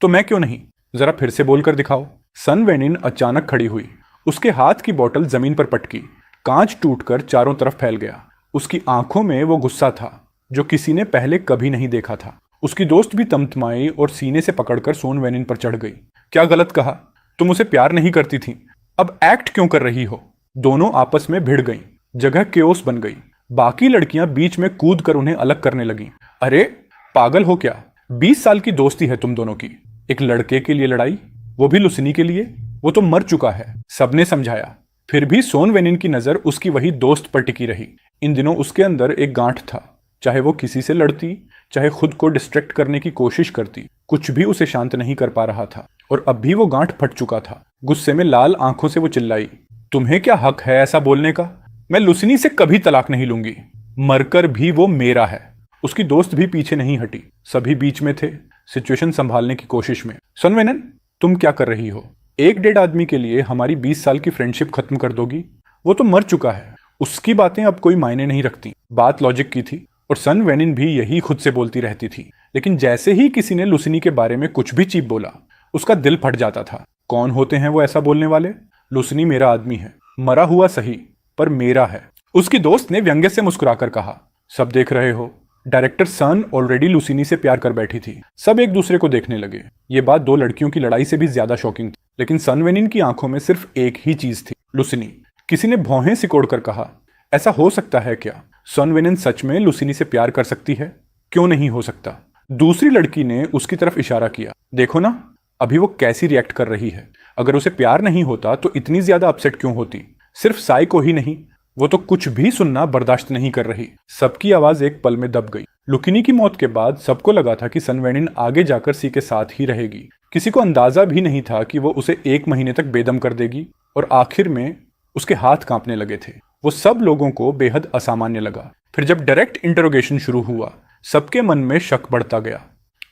तो मैं क्यों नहीं? जरा फिर से बोलकर दिखाओ। सन वेनिन अचानक खड़ी हुई। उसके हाथ की बोतल जमीन पर पटकी। कांच टूटकर चारों तरफ फैल गया। उसकी आंखों में वो गुस्सा था जो किसी ने पहले कभी नहीं देखा था। उसकी दोस्त भी तमतमाई और सीने से पकड़कर सोन वेनिन पर चढ़ गई। क्या गलत कहा? तुम उसे प्यार नहीं करती थी, अब एक्ट क्यों कर रही हो? दोनों आपस में भिड़ गईं। जगह केओस बन गई। बाकी लड़कियां बीच में कूद कर उन्हें अलग करने लगीं। अरे पागल हो क्या? 20 साल की दोस्ती है तुम दोनों की। एक लड़के के लिए लड़ाई, वो भी लुसिनी के लिए? वो तो मर चुका है। सबने समझाया। फिर भी सोन वेनिन की नजर उसकी वही दोस्त पर टिकी रही। इन दिनों उसके अंदर एक गांठ था। चाहे वो किसी से लड़ती, चाहे खुद को डिस्ट्रैक्ट करने की कोशिश करती, कुछ भी उसे शांत नहीं कर पा रहा था। और अब भी वो गांठ फट चुका था। गुस्से में लाल आंखों से वो चिल्लाई, तुम्हें क्या हक है ऐसा बोलने का? मैं लुसिनी से कभी तलाक नहीं लूंगी। मरकर भी वो मेरा है। उसकी दोस्त भी पीछे नहीं हटी। सभी बीच में थे, सिचुएशन संभालने की कोशिश में। सन वेनिन, तुम क्या कर रही हो? एक डेढ़ आदमी के लिए हमारी 20 साल की फ्रेंडशिप खत्म कर दोगी? वो तो मर चुका है। उसकी बातें अब कोई मायने नहीं रखती। बात लॉजिक की थी और सन वेनिन भी यही खुद से बोलती रहती थी। लेकिन जैसे ही किसी ने लुसिनी के बारे में कुछ भी चीप बोला, उसका दिल फट जाता था। कौन होते हैं वो ऐसा बोलने वाले? लुसिनी मेरा आदमी है, मरा हुआ सही, पर मेरा है। उसकी दोस्त ने व्यंग्य से मुस्कुराकर कहा, सब देख रहे हो, डायरेक्टर सन ऑलरेडी लुसिनी से प्यार कर बैठी थी। सब एक दूसरे को देखने लगे। ये बात दो लड़कियों की लड़ाई से भी ज्यादा शॉकिंग थी। लेकिन सन वेनिन की आंखों में सिर्फ एक ही चीज थी, लुसिनी। किसी ने भौहें सिकोड़कर कहा, ऐसा हो सकता है क्या? सन वेनिन सच में लुसिनी से प्यार कर सकती है? क्यों नहीं हो सकता? दूसरी लड़की ने उसकी तरफ इशारा किया। देखो ना, अभी वो कैसी रिएक्ट कर रही है। अगर उसे प्यार नहीं होता तो इतनी ज्यादा अपसेट क्यों होती? सिर्फ साई को ही नहीं, वो तो कुछ भी सुनना बर्दाश्त नहीं कर रही। सबकी आवाज एक पल में दब गई। लुकिनी की मौत के बाद सबको लगा था कि सन वेनिन आगे जाकर सी के साथ ही रहेगी। किसी को अंदाजा भी नहीं था कि वो उसे 1 महीने तक बेदम कर देगी। और आखिर में उसके हाथ कांपने लगे थे। वो सब लोगों को बेहद असामान्य लगा। फिर जब डायरेक्ट इंटरोगेशन शुरू हुआ, सबके मन में शक बढ़ता गया।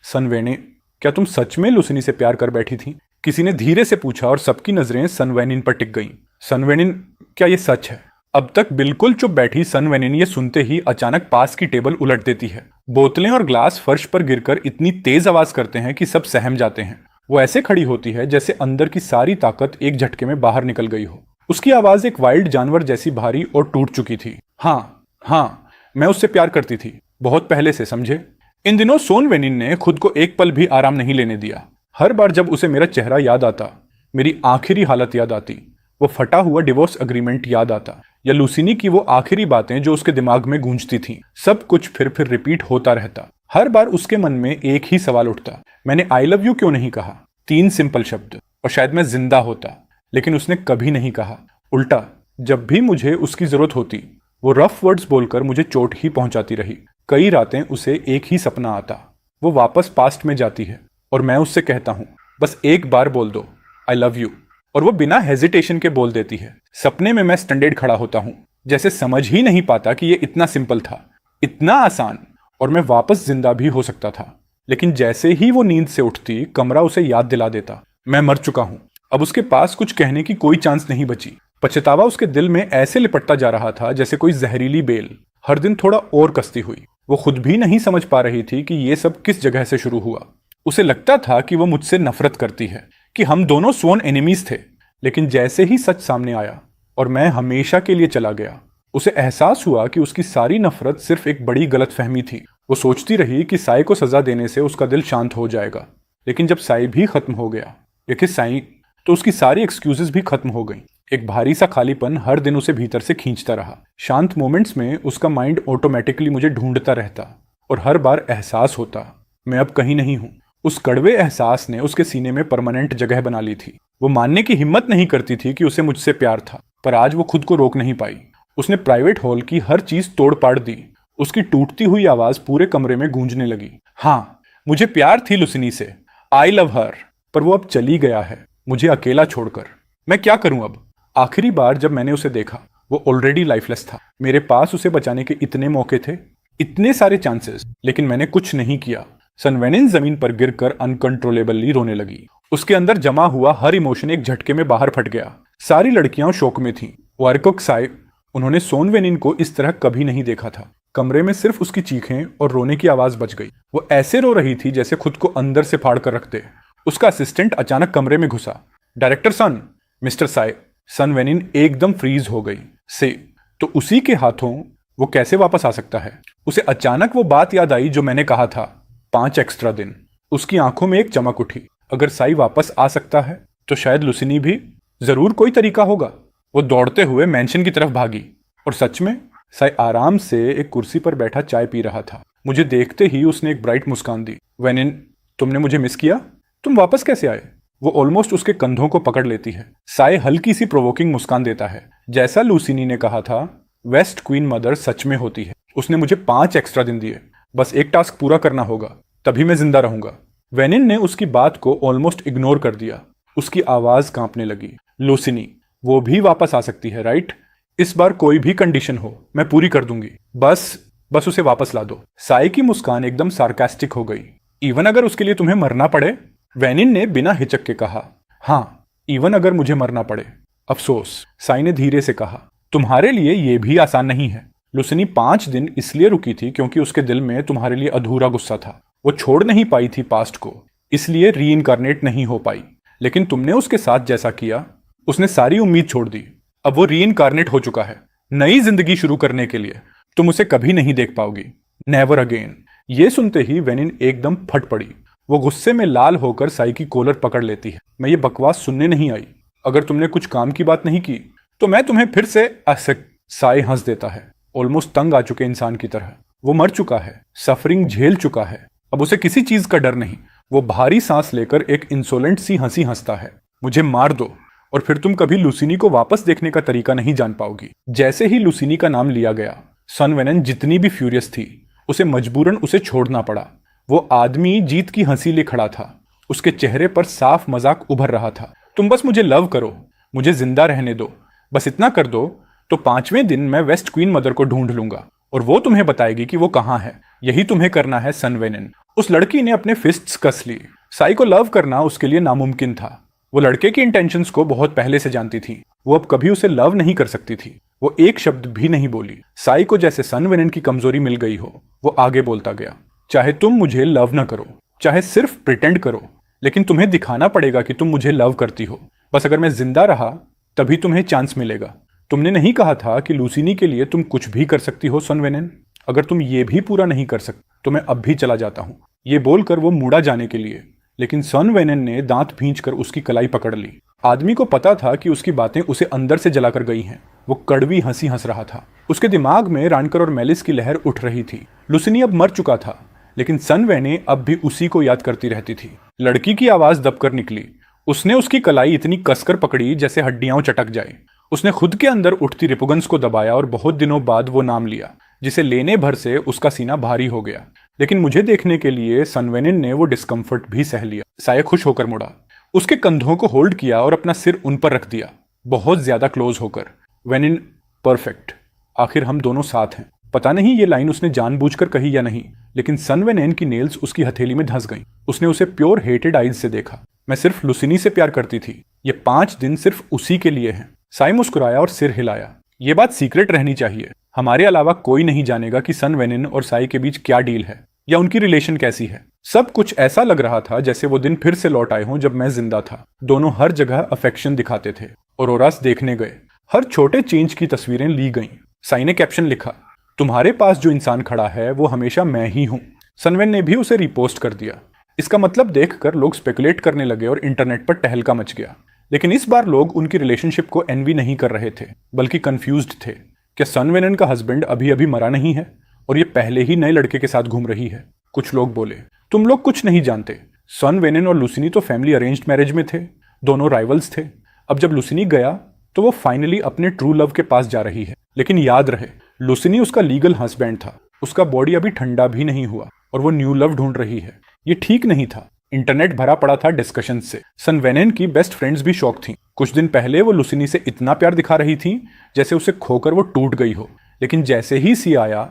सन वेने, क्या तुम सच में लुसिनी से प्यार कर बैठी थी? किसी ने धीरे से पूछा और सबकी नजरें सन वेनिन पर टिक गईं। सन वेनिन, क्या ये सच है? अब तक बिल्कुल चुप बैठी सन वेनिन ये सुनते ही अचानक पास की टेबल उलट देती है। बोतलें और ग्लास फर्श पर गिरकर इतनी तेज आवाज करते हैं कि सब सहम जाते हैं। वो ऐसे खड़ी होती है जैसे अंदर की सारी ताकत एक झटके में बाहर निकल गई हो। उसकी आवाज एक वाइल्ड जानवर जैसी भारी और टूट चुकी थी। हाँ, मैं उससे प्यार करती थी, बहुत पहले से, समझे? इन दिनों सोन वेनिन ने खुद को एक पल भी आराम नहीं लेने दिया। हर बार जब उसे मेरा चेहरा याद आता, मेरी आखिरी हालत याद आती, वो फटा हुआ डिवोर्स अग्रीमेंट याद आता, या लुसिनी की वो आखिरी बातें जो उसके दिमाग में गूंजती थीं, सब कुछ फिर रिपीट होता रहता। हर बार उसके मन में एक ही सवाल उठता, मैंने आई लव यू क्यों नहीं कहा? 3 सिंपल शब्द, और शायद मैं जिंदा होता। लेकिन उसने कभी नहीं कहा। उल्टा जब भी मुझे उसकी जरूरत होती वो रफ वर्ड्स बोलकर मुझे चोट ही पहुंचाती रही। कई रातें उसे एक ही सपना आता, वो वापस पास्ट में जाती है और मैं उससे कहता हूँ बस एक बार बोल दो आई लव यू, और वो बिना हेजिटेशन के बोल देती है। सपने में मैं स्टैंडर्ड खड़ा होता हूँ, जैसे समझ ही नहीं पाता कि ये इतना सिंपल था, इतना आसान, और मैं वापस जिंदा भी हो सकता था। लेकिन जैसे ही वो नींद से उठती कमरा उसे याद दिला देता मैं मर चुका हूँ। अब उसके पास कुछ कहने की कोई चांस नहीं बची। पछतावा उसके दिल में ऐसे लिपटता जा रहा था जैसे कोई जहरीली बेल, हर दिन थोड़ा और कसती हुई। वो खुद भी नहीं समझ पा रही थी कि ये सब किस जगह से शुरू हुआ। उसे लगता था कि वो मुझसे नफरत करती है, कि हम दोनों स्वॉन एनिमीज थे। लेकिन जैसे ही सच सामने आया और मैं हमेशा के लिए चला गया, उसे एहसास हुआ कि उसकी सारी नफरत सिर्फ एक बड़ी गलतफहमी थी। वो सोचती रही कि साई को सजा देने से उसका दिल शांत हो जाएगा, लेकिन जब साई भी खत्म हो गया, लेकिन साई, तो उसकी सारी एक्सक्यूजेस भी खत्म हो गई। एक भारी सा खालीपन हर दिन उसे भीतर से खींचता रहा। शांत मोमेंट्स में उसका माइंड ऑटोमेटिकली मुझे ढूंढता रहता और हर बार एहसास होता मैं अब कहीं नहीं हूं। उस कड़वे एहसास ने उसके सीने में परमानेंट जगह बना ली थी। वो मानने की हिम्मत नहीं करती थी कि उसे मुझसे प्यार था, पर आज वो खुद को रोक नहीं पाई। उसने प्राइवेट हॉल की हर चीज तोड़ पाड़ दी। उसकी टूटती हुई आवाज पूरे कमरे में गूंजने लगी। हाँ, मुझे प्यार थी लुसिनी से, आई लव हर, पर वो अब चली गया है मुझे अकेला छोड़कर। मैं क्या करूं अब? आखिरी बार जब मैंने उसे देखा वो ऑलरेडी लाइफलेस था। मेरे पास उसे बचाने के इतने मौके थे, इतने सारे चांसेस, लेकिन मैंने कुछ नहीं किया। सनवेनिन जमीन पर गिरकर अनकंट्रोलेबली रोने लगी। उसके अंदर जमा हुआ हर इमोशन एक झटके में बाहर फट गया। सारी लड़कियां शोक में थीं। वारकोक साई, उन्होंने सोनवेनिन को इस तरह कभी नहीं देखा था। कमरे में सिर्फ उसकी चीखें और रोने की आवाज बच गई। वो ऐसे रो रही थी जैसे खुद को अंदर से फाड़ कर रख दे। उसका असिस्टेंट अचानक कमरे में घुसा। डायरेक्टर सन, मिस्टर साई। सनवेनिन एकदम फ्रीज हो गई। से तो उसी के हाथों वो कैसे वापस आ सकता है? उसे अचानक वो बात याद आई जो मैंने कहा था, 5 एक्स्ट्रा दिन। उसकी आंखों में एक चमक उठी। अगर साई वापस आ सकता है तो शायद लुसिनी भी, जरूर कोई तरीका होगा। वो दौड़ते हुए मैंशन की तरफ भागी और सच में साई आराम से एक कुर्सी पर बैठा चाय पी रहा था। मुझे देखते ही उसने एक ब्राइट मुस्कान दी। वेनिन, तुमने मुझे मिस किया? तुम वापस कैसे आए? वो ऑलमोस्ट उसके कंधों को पकड़ लेती है। साई हल्की सी प्रोवोकिंग मुस्कान देता है। जैसा लुसिनी ने कहा था, वेस्ट क्वीन मदर सच में होती है। उसने मुझे 5 एक्स्ट्रा दिन दिए। बस एक टास्क पूरा करना होगा, तभी मैं जिंदा रहूंगा। वेनिन ने उसकी बात को ऑलमोस्ट इग्नोर कर दिया। उसकी आवाज कांपने लगी। लुसिनी, वो भी वापस आ सकती है, राइट? इस बार कोई भी कंडीशन हो मैं पूरी कर दूंगी। बस उसे वापस ला दो। साई की मुस्कान एकदम सार्कास्टिक हो गई। इवन अगर उसके लिए तुम्हें मरना पड़े? वेनिन ने बिना हिचक के कहा। हाँ, इवन अगर मुझे मरना पड़े। अफसोस, साई ने धीरे से कहा, तुम्हारे लिए यह भी आसान नहीं है। लुसिनी 5 दिन इसलिए रुकी थी क्योंकि उसके दिल में तुम्हारे लिए अधूरा गुस्सा था। वो छोड़ नहीं पाई थी पास्ट को, इसलिए रीइंकारनेट नहीं हो पाई। लेकिन तुमने उसके साथ जैसा किया, उसने सारी उम्मीद छोड़ दी। अब वो रीइंकारनेट हो चुका है, नई जिंदगी शुरू करने के लिए। तुम उसे कभी नहीं देख पाओगी, नेवर अगेन। ये सुनते ही वेनिन एकदम फट पड़ी। वो गुस्से में लाल होकर साई की कॉलर पकड़ लेती है। मैं ये बकवास सुनने नहीं आई। अगर तुमने कुछ काम की बात नहीं की तो मैं तुम्हें फिर से साई हंस देता है, ऑलमोस्ट तंग आ चुके इंसान की तरह। वो मर चुका है, सफरिंग झेल चुका है, अब उसे किसी चीज का डर नहीं। वो भारी सांस लेकर एक इंसोलेंट सी हंसी हंसता है। मुझे मार दो और फिर तुम कभी लुसिनी को वापस देखने का तरीका नहीं जान पाओगी। जैसे ही लुसिनी का नाम लिया गया, सनवेनिन जितनी भी फ्यूरियस थी, उसे मजबूरन उसे छोड़ना पड़ा। वो आदमी जीत की हंसी ले खड़ा था। उसके चेहरे पर साफ मजाक उभर रहा था। तुम बस मुझे लव करो, मुझे जिंदा रहने दो, बस इतना कर दो तो 5वें दिन मैं वेस्ट क्वीन मदर को ढूंढ लूंगा और वो तुम्हें बताएगी कि वो कहाँ है। यही तुम्हें करना है सनवेनिन। उस लड़की ने अपने फिस्ट्स कस ली। साई को लव करना उसके लिए नामुमकिन था। वो लड़के की इंटेंशंस को बहुत पहले से जानती थी। वो अब कभी उसे लव नहीं कर सकती थी। वो एक शब्द भी नहीं बोली। साई को जैसे सनवेनिन की कमजोरी मिल गई हो, वो आगे बोलता गया। चाहे तुम मुझे लव ना करो, चाहे सिर्फ प्रिटेंड करो, लेकिन तुम्हें दिखाना पड़ेगा कि तुम मुझे लव करती हो। बस अगर मैं जिंदा रहा तभी तुम्हें चांस मिलेगा। तुमने नहीं कहा था कि लुसिनी के लिए तुम कुछ भी कर सकती हो सनवेनिन? अगर तुम ये भी पूरा नहीं कर सकते तो मैं अब भी चला जाता हूँ। ये बोलकर वो मुड़ा जाने के लिए, लेकिन सनवेनिन ने दांत भींचकर उसकी कलाई पकड़ ली। आदमी को पता था कि उसकी बातें उसे अंदर से जलाकर गई हैं। वो कड़वी हंसी हंस रहा था। उसके दिमाग में रानकर और मेलिस की लहर उठ रही थी। लुसिनी अब मर चुका था, लेकिन सनवेनी अब भी उसी को याद करती रहती थी। लड़की की आवाज दबकर निकली। उसने उसकी कलाई इतनी कसकर पकड़ी जैसे हड्डियां चटक जाए। उसने खुद के अंदर उठती रिपुगन्स को दबाया और बहुत दिनों बाद वो नाम लिया, जिसे लेने भर से उसका सीना भारी हो गया। लेकिन मुझे देखने के लिए सन वेनिन ने वो डिस्कम्फर्ट भी सह लिया। साय खुश होकर मुड़ा, उसके कंधों को होल्ड किया और अपना सिर उन पर रख दिया, बहुत ज्यादा क्लोज होकर। वेनिन, परफेक्ट, आखिर हम दोनों साथ हैं। पता नहीं ये लाइन उसने जानबूझकर कही या नहीं, लेकिन सन वेनिन की नेल्स उसकी हथेली में धंस गईं। उसने उसे प्योर हेटेड आइज से देखा। मैं सिर्फ लुसिनी से प्यार करती थी, ये 5 दिन सिर्फ उसी के लिए हैं। साई मुस्कुराया और सिर हिलाया। ये बात सीक्रेट रहनी चाहिए। हमारे अलावा कोई नहीं जानेगा कि सन वेनिन और साई के बीच क्या डील है या उनकी रिलेशन कैसी है। सब कुछ ऐसा लग रहा था जैसे वो दिन फिर से लौट आए हों जब मैं जिंदा था। दोनों हर जगह अफेक्शन दिखाते थे। औरोरास देखने गए। हर छोटे चेंज की तस्वीरें ली गईं। साई ने कैप्शन लिखा, तुम्हारे पास जो इंसान खड़ा है वो हमेशा मैं ही हूं। सनवेन ने भी उसे रिपोस्ट कर दिया। इसका मतलब देखकर लोग स्पेकुलेट करने लगे और इंटरनेट पर टहलका मच गया। लेकिन इस बार लोग उनकी रिलेशनशिप को एनवी नहीं कर रहे थे, बल्कि कंफ्यूज्ड थे। क्या सन वेनन का हस्बैंड अभी अभी मरा नहीं है और ये पहले ही नए लड़के के साथ घूम रही है? कुछ लोग बोले, तुम लोग कुछ नहीं जानते, सन वेनन और लुसिनी तो फैमिली अरेंज्ड मैरिज में थे, दोनों राइवल्स थे। अब जब लुसिनी गया तो वो फाइनली अपने ट्रू लव के पास जा रही है। लेकिन याद रहे, लुसिनी उसका लीगल हस्बैंड था। उसका बॉडी अभी ठंडा भी नहीं हुआ और वो न्यू लव ढूंढ रही है। ये ठीक नहीं था। इंटरनेट भरा पड़ा था डिस्कशन से। सन वेनन की बेस्ट फ्रेंड्स भी शॉक थीं। कुछ दिन पहले वो लुसिनी से इतना प्यार दिखा रही थी जैसे उसे खोकर वो टूट गई हो। लेकिन जैसे ही सी आया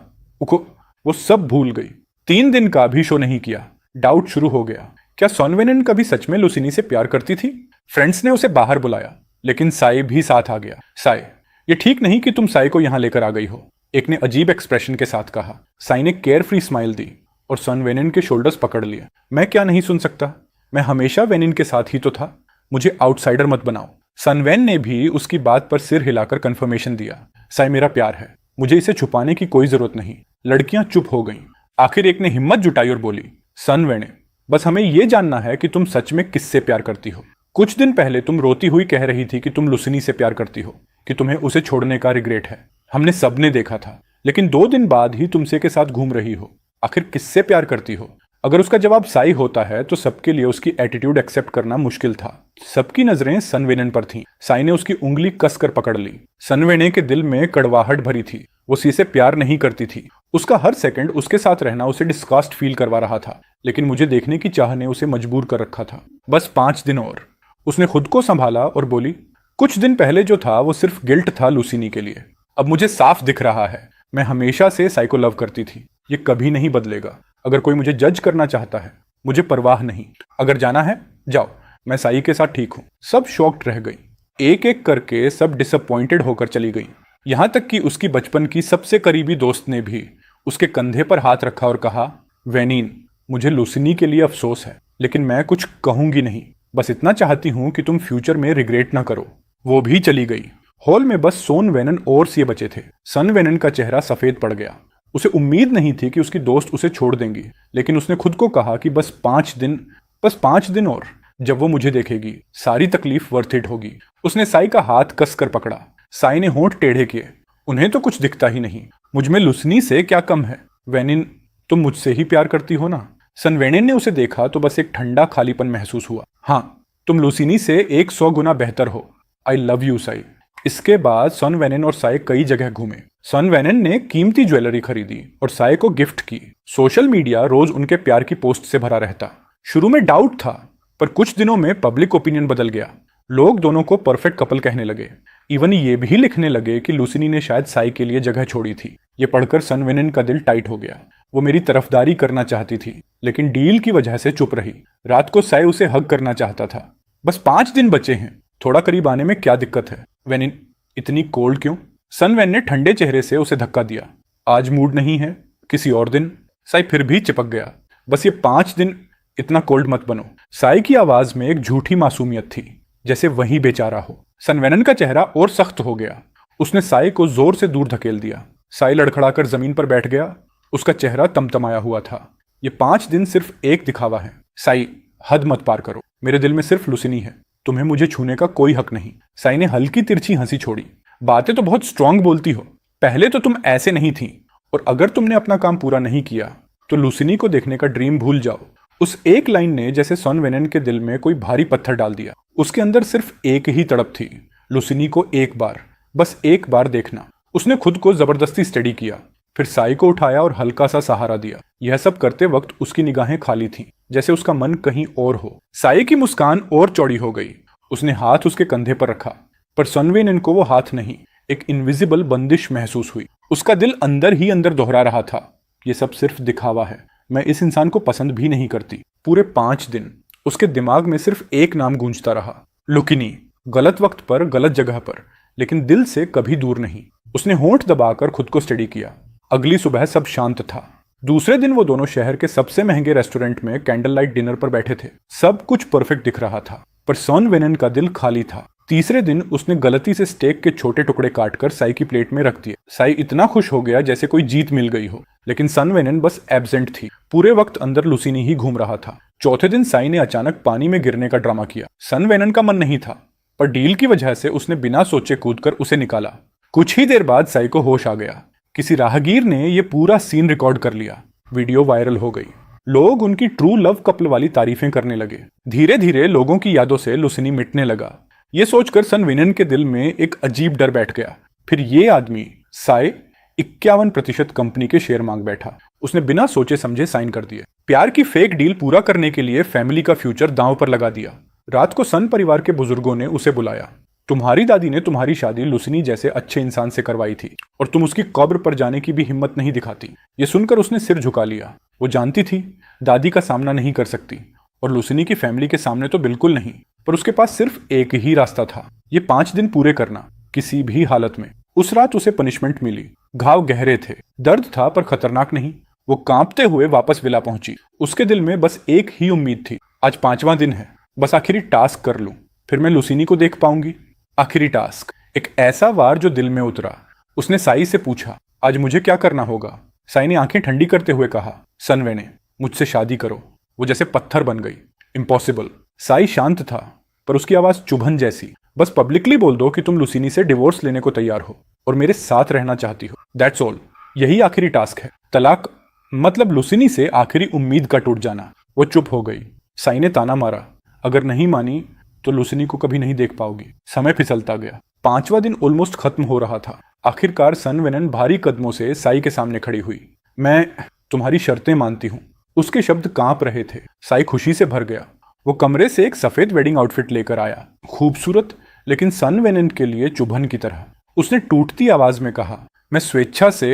वो सब भूल गई। 3 दिन का भी शो नहीं किया। डाउट शुरू हो गया, क्या सन वेनन कभी सच में लुसिनी से प्यार करती थी? फ्रेंड्स ने उसे बाहर बुलाया, लेकिन साई भी साथ आ गया। साई, ये ठीक नहीं कि तुम साई को यहां लेकर आ गई हो, एक ने अजीब एक्सप्रेशन के साथ कहा। साई ने केयर फ्री स्माइल दी और सन वेनिन के शोल्डर्स पकड़ लिए। मैं क्या नहीं सुन सकता? मैं हमेशा वेनिन के साथ ही तो था। मुझे आउटसाइडर मत बनाओ। सन वेन ने भी उसकी बात पर सिर हिलाकर कंफर्मेशन दिया। साई मेरा प्यार है, मुझे इसे छुपाने की कोई जरूरत नहीं। लड़कियां चुप हो गईं। आखिर एक ने हिम्मत जुटाई और बोली, सन वेने, बस हमें यह जानना है कि तुम सच में किससे प्यार करती हो। कुछ दिन पहले तुम रोती हुई कह रही थी कि तुम लुसिनी से प्यार करती हो, कि तुम्हें उसे छोड़ने का रिग्रेट है। हमने सबने देखा था, लेकिन 2 दिन बाद ही तुमसे के साथ घूम रही हो। आखिर किससे प्यार करती हो? अगर उसका जवाब साई होता है तो सबके लिए उसकी एटीट्यूड एक्सेप्ट करना मुश्किल था। सबकी नजरें सन वेनन पर थीं। साई ने उसकी उंगली कसकर पकड़ ली। सन वेने के दिल में कड़वाहट भरी थी। वो सी से प्यार नहीं करती थी। उसका हर सेकंड उसके साथ रहना उसे डिस्कास्ट फील करवा रहा था। लेकिन मुझे देखने की चाह ने उसे मजबूर कर रखा था। बस 5 दिन और। उसने खुद को संभाला और बोली, कुछ दिन पहले जो था वो सिर्फ गिल्ट था लुसिनी के लिए। अब मुझे साफ दिख रहा है, मैं हमेशा से साई को लव करती थी। ये कभी नहीं बदलेगा। अगर कोई मुझे जज करना चाहता है, मुझे परवाह नहीं। अगर जाना है जाओ, मैं साई के साथ ठीक हूं। सब शॉक्ड रह गई। एक एक करके सब डिसअपॉइंटेड होकर चली गई। यहां तक कि उसकी बचपन की सबसे करीबी दोस्त ने भी उसके कंधे पर हाथ रखा और कहा, वेनिन, मुझे लुसिनी के लिए अफसोस है, लेकिन मैं कुछ कहूंगी नहीं। बस इतना चाहती हूं कि तुम फ्यूचर में रिग्रेट ना करो। वो भी चली गई। हॉल में बस सोन वेनन और सिए बचे थे। सन वेनन का चेहरा सफेद पड़ गया। उसे उम्मीद नहीं थी कि उसकी दोस्त उसे छोड़ देंगी, लेकिन उसने खुद को कहा कि बस 5 दिन और। जब वो मुझे देखेगी, सारी तकलीफ वर्थ इट होगी। उसने साई का हाथ कसकर पकड़ा। साई ने होंठ टेढ़े किए। उन्हें तो कुछ दिखता ही नहीं। मुझ में लुसिनी से क्या कम है? वेनिन, तुम मुझसे ही प्यार करती हो ना? सन वेनिन ने उसे देखा तो बस एक ठंडा खालीपन महसूस हुआ। हाँ, तुम लुसिनी से 100 गुना बेहतर हो। I love you Sai. इसके बाद सन वेनिन और साई कई जगह घूमे। सन वेनिन ने कीमती ज्वेलरी खरीदी और साई को गिफ्ट की। सोशल मीडिया रोज उनके प्यार की पोस्ट से भरा रहता। शुरू में डाउट था, पर कुछ दिनों में पब्लिक ओपिनियन बदल गया। लोग दोनों को परफेक्ट कपल कहने लगे। इवन ये भी लिखने लगे कि लुसिनी ने शायद साई के लिए जगह छोड़ी थी। ये पढ़कर सन वेनिन का दिल टाइट हो गया। वो मेरी तरफदारी करना चाहती थी, लेकिन डील की वजह से चुप रही। रात को साई उसे हग करना चाहता था। बस 5 दिन बचे हैं, थोड़ा करीब आने में क्या दिक्कत है? वेनिन, इतनी कोल्ड क्यों? सन वेन ने ठंडे चेहरे से उसे धक्का दिया। आज मूड नहीं है, किसी और दिन। साई फिर भी चिपक गया। बस ये 5 दिन, इतना कोल्ड मत बनो। साई की आवाज में एक झूठी मासूमियत थी, जैसे वही बेचारा हो। सन वेनन का चेहरा और सख्त हो गया। उसने साई को जोर से दूर धकेल दिया। साई लड़खड़ाकर जमीन पर बैठ गया। उसका चेहरा तमतमाया हुआ था। ये 5 दिन सिर्फ एक दिखावा है। साई, हद मत पार करो। मेरे दिल में सिर्फ लुसिनी है। तुम्हें मुझे छूने का कोई हक नहीं। साई ने हल्की तिरछी हंसी छोड़ी। बातें तो बहुत स्ट्रांग बोलती हो। पहले तो तुम ऐसे नहीं थी, और अगर तुमने अपना काम पूरा नहीं किया तो लुसिनी को देखने का ड्रीम भूल जाओ। उस एक लाइन ने जैसे सन वेनन के दिल में कोई भारी पत्थर डाल दिया। उसके अंदर सिर्फ एक ही तड़प थी, लुसिनी को एक बार, बस एक बार देखना। उसने खुद को जबरदस्ती स्टडी किया, फिर साई को उठाया और हल्का सा सहारा दिया। यह सब करते वक्त उसकी निगाहें खाली थीं, जैसे उसका मन कहीं और हो। साई की मुस्कान और चौड़ी हो गई। उसने हाथ उसके कंधे पर रखा, पर सन वेनिन को वो हाथ नहीं, एक इनविजिबल बंदिश महसूस हुई। उसका दिल अंदर ही अंदर दोहरा रहा था, ये सब सिर्फ दिखावा है, मैं इस इंसान को पसंद भी नहीं करती। पूरे 5 दिन उसके दिमाग में सिर्फ एक नाम गूंजता रहा, लुकिनी। गलत वक्त पर, गलत जगह पर, लेकिन दिल से कभी दूर नहीं। उसने होंठ दबाकर खुद को स्टडी किया। अगली सुबह सब शांत था। दूसरे दिन वो दोनों शहर के सबसे महंगे रेस्टोरेंट में कैंडल लाइट डिनर पर बैठे थे। सब कुछ परफेक्ट दिख रहा था, पर सन वेनिन का दिल खाली था। तीसरे दिन उसने गलती से स्टेक के छोटे टुकड़े काटकर साई की प्लेट में रख दिए। साई इतना खुश हो गया जैसे कोई जीत मिल गई हो, लेकिन सन वेनिन बस एब्सेंट थी। पूरे वक्त अंदर लुसिनी ही घूम रहा था। चौथे दिन साई ने अचानक पानी में गिरने का ड्रामा किया। सन वेनिन का मन नहीं था, पर डील की वजह से उसने बिना सोचे कूदकर उसे निकाला। कुछ ही देर बाद साई को होश आ गया। किसी राहगीर ने यह पूरा सीन रिकॉर्ड कर लिया। वीडियो वायरल हो गई। लोग उनकी ट्रू लव कपल वाली तारीफें करने लगे। धीरे धीरे लोगों की यादों से लुसिनी मिटने लगा। ये सोचकर सन वेनिन के दिल में एक अजीब डर बैठ गया। फिर ये आदमी साई 51% कंपनी के शेयर मांग बैठा। उसने बिना सोचे समझे साइन कर दिए। प्यार की फेक डील पूरा करने के लिए फैमिली का फ्यूचर दांव पर लगा दिया। रात को सन परिवार के बुजुर्गों ने उसे बुलाया। तुम्हारी दादी ने तुम्हारी शादी लुसिनी जैसे अच्छे इंसान से करवाई थी, और तुम उसकी कब्र पर जाने की भी हिम्मत नहीं दिखाती। ये सुनकर उसने सिर झुका लिया। वो जानती थी दादी का सामना नहीं कर सकती, और लुसिनी की फैमिली के सामने तो बिल्कुल नहीं। पर उसके पास सिर्फ एक ही रास्ता था, ये 5 दिन पूरे करना, किसी भी हालत में। उस रात उसे पनिशमेंट मिली। घाव गहरे थे, दर्द था पर खतरनाक नहीं। वो कांपते हुए वापस विला पहुंची। उसके दिल में बस एक ही उम्मीद थी, आज 5वां दिन है, बस आखिरी टास्क कर लूं, फिर मैं लुसिनी को देख पाऊंगी। आखिरी टास्क, एक ऐसा वार जो दिल में उतरा। उसने साई से पूछा, आज मुझे क्या करना होगा? साई ने आंखें ठंडी करते हुए कहा, सन वेने, मुझसे शादी करो। वो जैसे पत्थर बन गई। इम्पॉसिबल। साई शांत था, पर उसकी आवाज चुभन जैसी। बस पब्लिकली बोल दो कि तुम लुसिनी से डिवोर्स लेने को तैयार हो और मेरे साथ रहना चाहती हो। That's all. यही आखिरी टास्क है। तलाक मतलब लुसिनी से आखिरी उम्मीद का टूट जाना। वो चुप हो गई। साई ने ताना मारा, अगर नहीं मानी तो लुसिनी को कभी नहीं देख पाओगी। समय फिसलता गया। 5वां दिन ऑलमोस्ट खत्म हो रहा था। आखिरकार सन वेनिन भारी कदमों से साई के सामने खड़ी हुई। मैं तुम्हारी शर्तें मानती हूँ। उसके शब्द कांप रहे थे। साई खुशी से भर गया। वो कमरे से एक सफेद वेडिंग आउटफिट लेकर आया, खूबसूरत लेकिन सन वेनिन के लिए चुभन की तरह। उसने टूटती आवाज में कहा, मैं स्वेच्छा से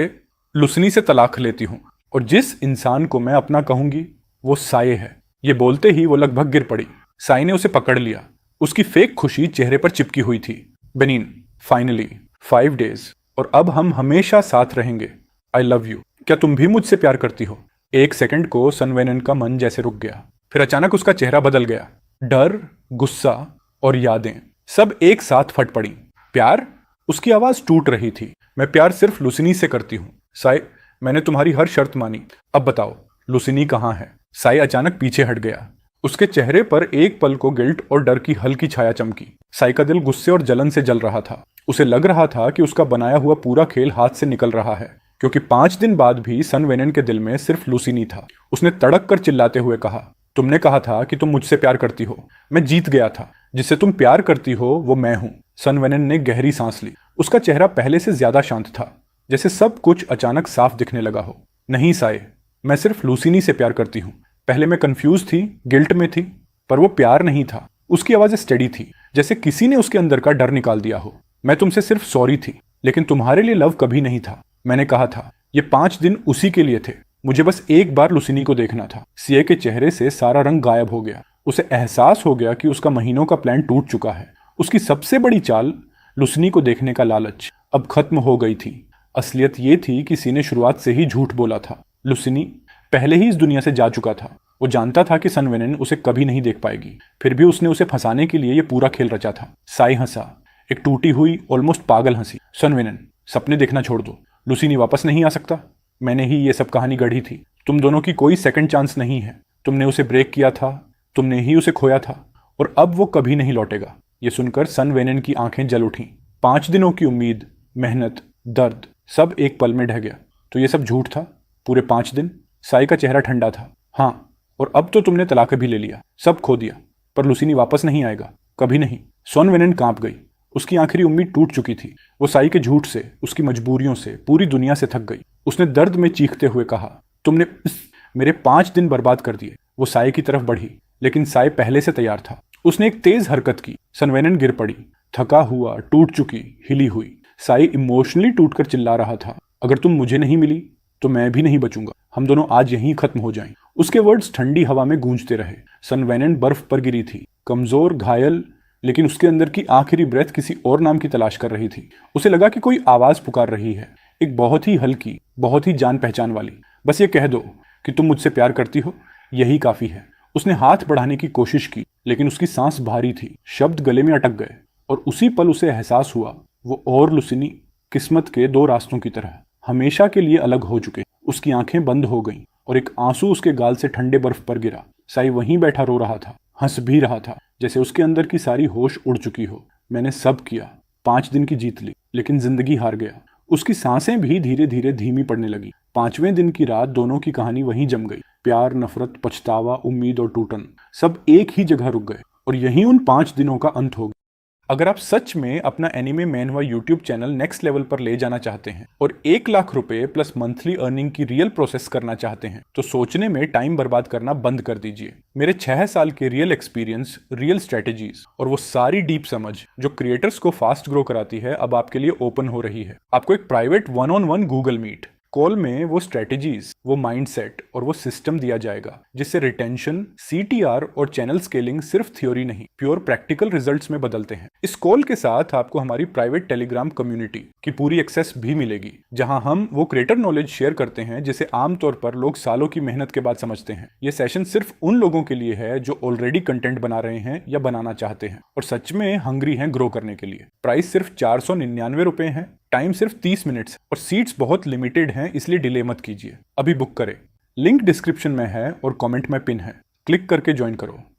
लुसिनी से तलाक लेती हूँ, और जिस इंसान को मैं अपना कहूंगी वो साई है। ये बोलते ही वो लगभग गिर पड़ी। साई ने उसे पकड़ लिया। उसकी फेक खुशी चेहरे पर चिपकी हुई थी। बेनिन, फाइनली 5 डेज, और अब हम हमेशा साथ रहेंगे। I love you. क्या तुम भी मुझसे प्यार करती हो? एक सेकंड को सन वेनिन का मन जैसे रुक गया। फिर अचानक उसका चेहरा बदल गया। डर, गुस्सा और यादें सब एक साथ फट पड़ी। प्यार? उसकी आवाज टूट रही थी। मैं प्यार सिर्फ लुसिनी से करती हूँ। साई, मैंने तुम्हारी हर शर्त मानी। अब बताओ लुसिनी कहाँ है? साई अचानक पीछे हट गया। उसके चेहरे पर एक पल को गिल्ट और डर की हल्की छाया चमकी। साई का दिल गुस्से और जलन से जल रहा था। उसे लग रहा था कि उसका बनाया हुआ पूरा खेल हाथ से निकल रहा है, क्योंकि 5 दिन बाद भी सन वेनिन के दिल में सिर्फ लुसिनी था। उसने तड़क कर चिल्लाते हुए कहा, तुमने कहा था कि तुम मुझसे प्यार करती हो। मैं जीत गया था। जिससे तुम प्यार करती हो वो मैं हूं। सन वेनिन ने गहरी सांस ली। उसका चेहरा पहले से ज्यादा शांत था, जैसे सब कुछ अचानक साफ दिखने लगा हो। नहीं साई, मैं सिर्फ लुसिनी से प्यार करती हूँ। पहले मैं कंफ्यूज थी, गिल्ट में थी, पर वो प्यार नहीं था। उसकी आवाज़ स्टेडी थी, जैसे किसी ने उसके अंदर का डर निकाल दिया हो। मैं तुमसे सिर्फ सॉरी थी, लेकिन तुम्हारे लिए लव कभी नहीं था। मैंने कहा था ये 5 दिन उसी के लिए थे। मुझे बस एक बार लुसिनी को देखना था। सीए के चेहरे से सारा रंग गायब हो गया। उसे एहसास हो गया कि उसका महीनों का प्लान टूट चुका है। उसकी सबसे बड़ी चाल, लुसिनी को देखने का लालच, अब खत्म हो गई थी। असलियत ये थी कि सी ने शुरुआत से ही झूठ बोला था। लुसिनी पहले ही इस दुनिया से जा चुका था। वो जानता था कि सन वेनिन उसे कभी नहीं देख पाएगी, फिर भी उसने उसे फंसाने के लिए ये पूरा खेल रचा था। साई हंसा, एक टूटी हुई ऑलमोस्ट पागल हंसी। सन वेनिन, सपने देखना छोड़ दो। लुसिनी वापस नहीं आ सकता। मैंने ही ये सब कहानी गढ़ी थी। तुम दोनों की कोई सेकंड चांस नहीं है। तुमने उसे ब्रेक किया था, तुमने ही उसे खोया था, और अब वो कभी नहीं लौटेगा। ये सुनकर सन वेनिन की आंखें जल उठीं। 5 दिनों की उम्मीद, मेहनत, दर्द, सब एक पल में ढह गया। तो ये सब झूठ था? पूरे 5 दिन? साई का चेहरा ठंडा था। हाँ, और अब तो तुमने तलाक भी ले लिया, सब खो दिया। पर लुसिनी वापस नहीं आएगा, कभी नहीं। सन वेनिन कांप गई। उसकी आखिरी उम्मीद टूट चुकी थी। वो साई के झूठ से, उसकी मजबूरियों से, पूरी दुनिया से थक गई। उसने दर्द में चीखते हुए कहा, तुमने मेरे 5 दिन बर्बाद कर दिए। वो साई की तरफ बढ़ी, लेकिन साई पहले से तैयार था। उसने एक तेज हरकत की। सनवेनन गिर पड़ी, थका हुआ, टूट चुकी, हिली हुई। साई इमोशनली टूटकर चिल्ला रहा था, अगर तुम मुझे नहीं मिली तो मैं भी नहीं बचूंगा। हम दोनों आज यहीं खत्म हो जाएं। उसके वर्ड्स ठंडी हवा में गूंजते रहे। सनवेनन बर्फ पर गिरी थी, कमजोर, घायल, लेकिन उसके अंदर की आखिरी ब्रेथ किसी और नाम की तलाश कर रही थी। उसे लगा कि कोई आवाज पुकार रही है, एक बहुत ही हल्की, बहुत ही जान पहचान वाली। बस ये कह दो कि तुम मुझसे प्यार करती हो, यही काफी है। उसने हाथ बढ़ाने की कोशिश की, लेकिन उसकी सांस भारी थी, शब्द गले में अटक गए। और उसी पल उसे एहसास हुआ, वो और लुसिनी किस्मत के 2 रास्तों की तरह हमेशा के लिए अलग हो चुके। उसकी आंखें बंद हो गईं और एक आंसू उसके गाल से ठंडे बर्फ पर गिरा। साई वहीं बैठा रो रहा था, हंस भी रहा था, जैसे उसके अंदर की सारी होश उड़ चुकी हो। मैंने सब किया, 5 दिन की जीत ली, लेकिन जिंदगी हार गया। उसकी सांसें भी धीरे धीरे धीमी पड़ने लगी। 5वें दिन की रात दोनों की कहानी वहीं जम गई। प्यार, नफरत, पछतावा, उम्मीद और टूटन सब एक ही जगह रुक गए। और यहीं उन 5 दिनों का अंत हो गया। अगर आप सच में अपना anime manhwa YouTube channel next level पर ले जाना चाहते हैं और 1 लाख रुपए प्लस मंथली अर्निंग की रियल प्रोसेस करना चाहते हैं, तो सोचने में टाइम बर्बाद करना बंद कर दीजिए। मेरे 6 साल के रियल एक्सपीरियंस, रियल स्ट्रेटेजीज और वो सारी डीप समझ जो क्रिएटर्स को फास्ट ग्रो कराती है, अब आपके लिए ओपन हो रही है। आपको एक private 1-on-1 Google meet call में वो स्ट्रेटेजीज, वो माइंडसेट और वो सिस्टम दिया जाएगा, जिससे रिटेंशन, सीटीआर और चैनल स्केलिंग सिर्फ थ्योरी नहीं, प्योर प्रैक्टिकल रिजल्ट्स में बदलते हैं। इस कॉल के साथ आपको हमारी प्राइवेट टेलीग्राम कम्युनिटी की पूरी एक्सेस भी मिलेगी, जहां हम वो क्रिएटर नॉलेज शेयर करते हैं जिसे आमतौर पर लोग सालों की मेहनत के बाद समझते हैं। ये सेशन सिर्फ उन लोगों के लिए है जो ऑलरेडी कंटेंट बना रहे हैं या बनाना चाहते हैं और सच में हंग्री हैं ग्रो करने के लिए। प्राइस सिर्फ 499 रुपए है, टाइम सिर्फ 30 मिनट्स और सीट्स बहुत लिमिटेड हैं, इसलिए डिले मत कीजिए। अभी बुक करें, लिंक डिस्क्रिप्शन में है और कमेंट में पिन है। क्लिक करके ज्वाइन करो।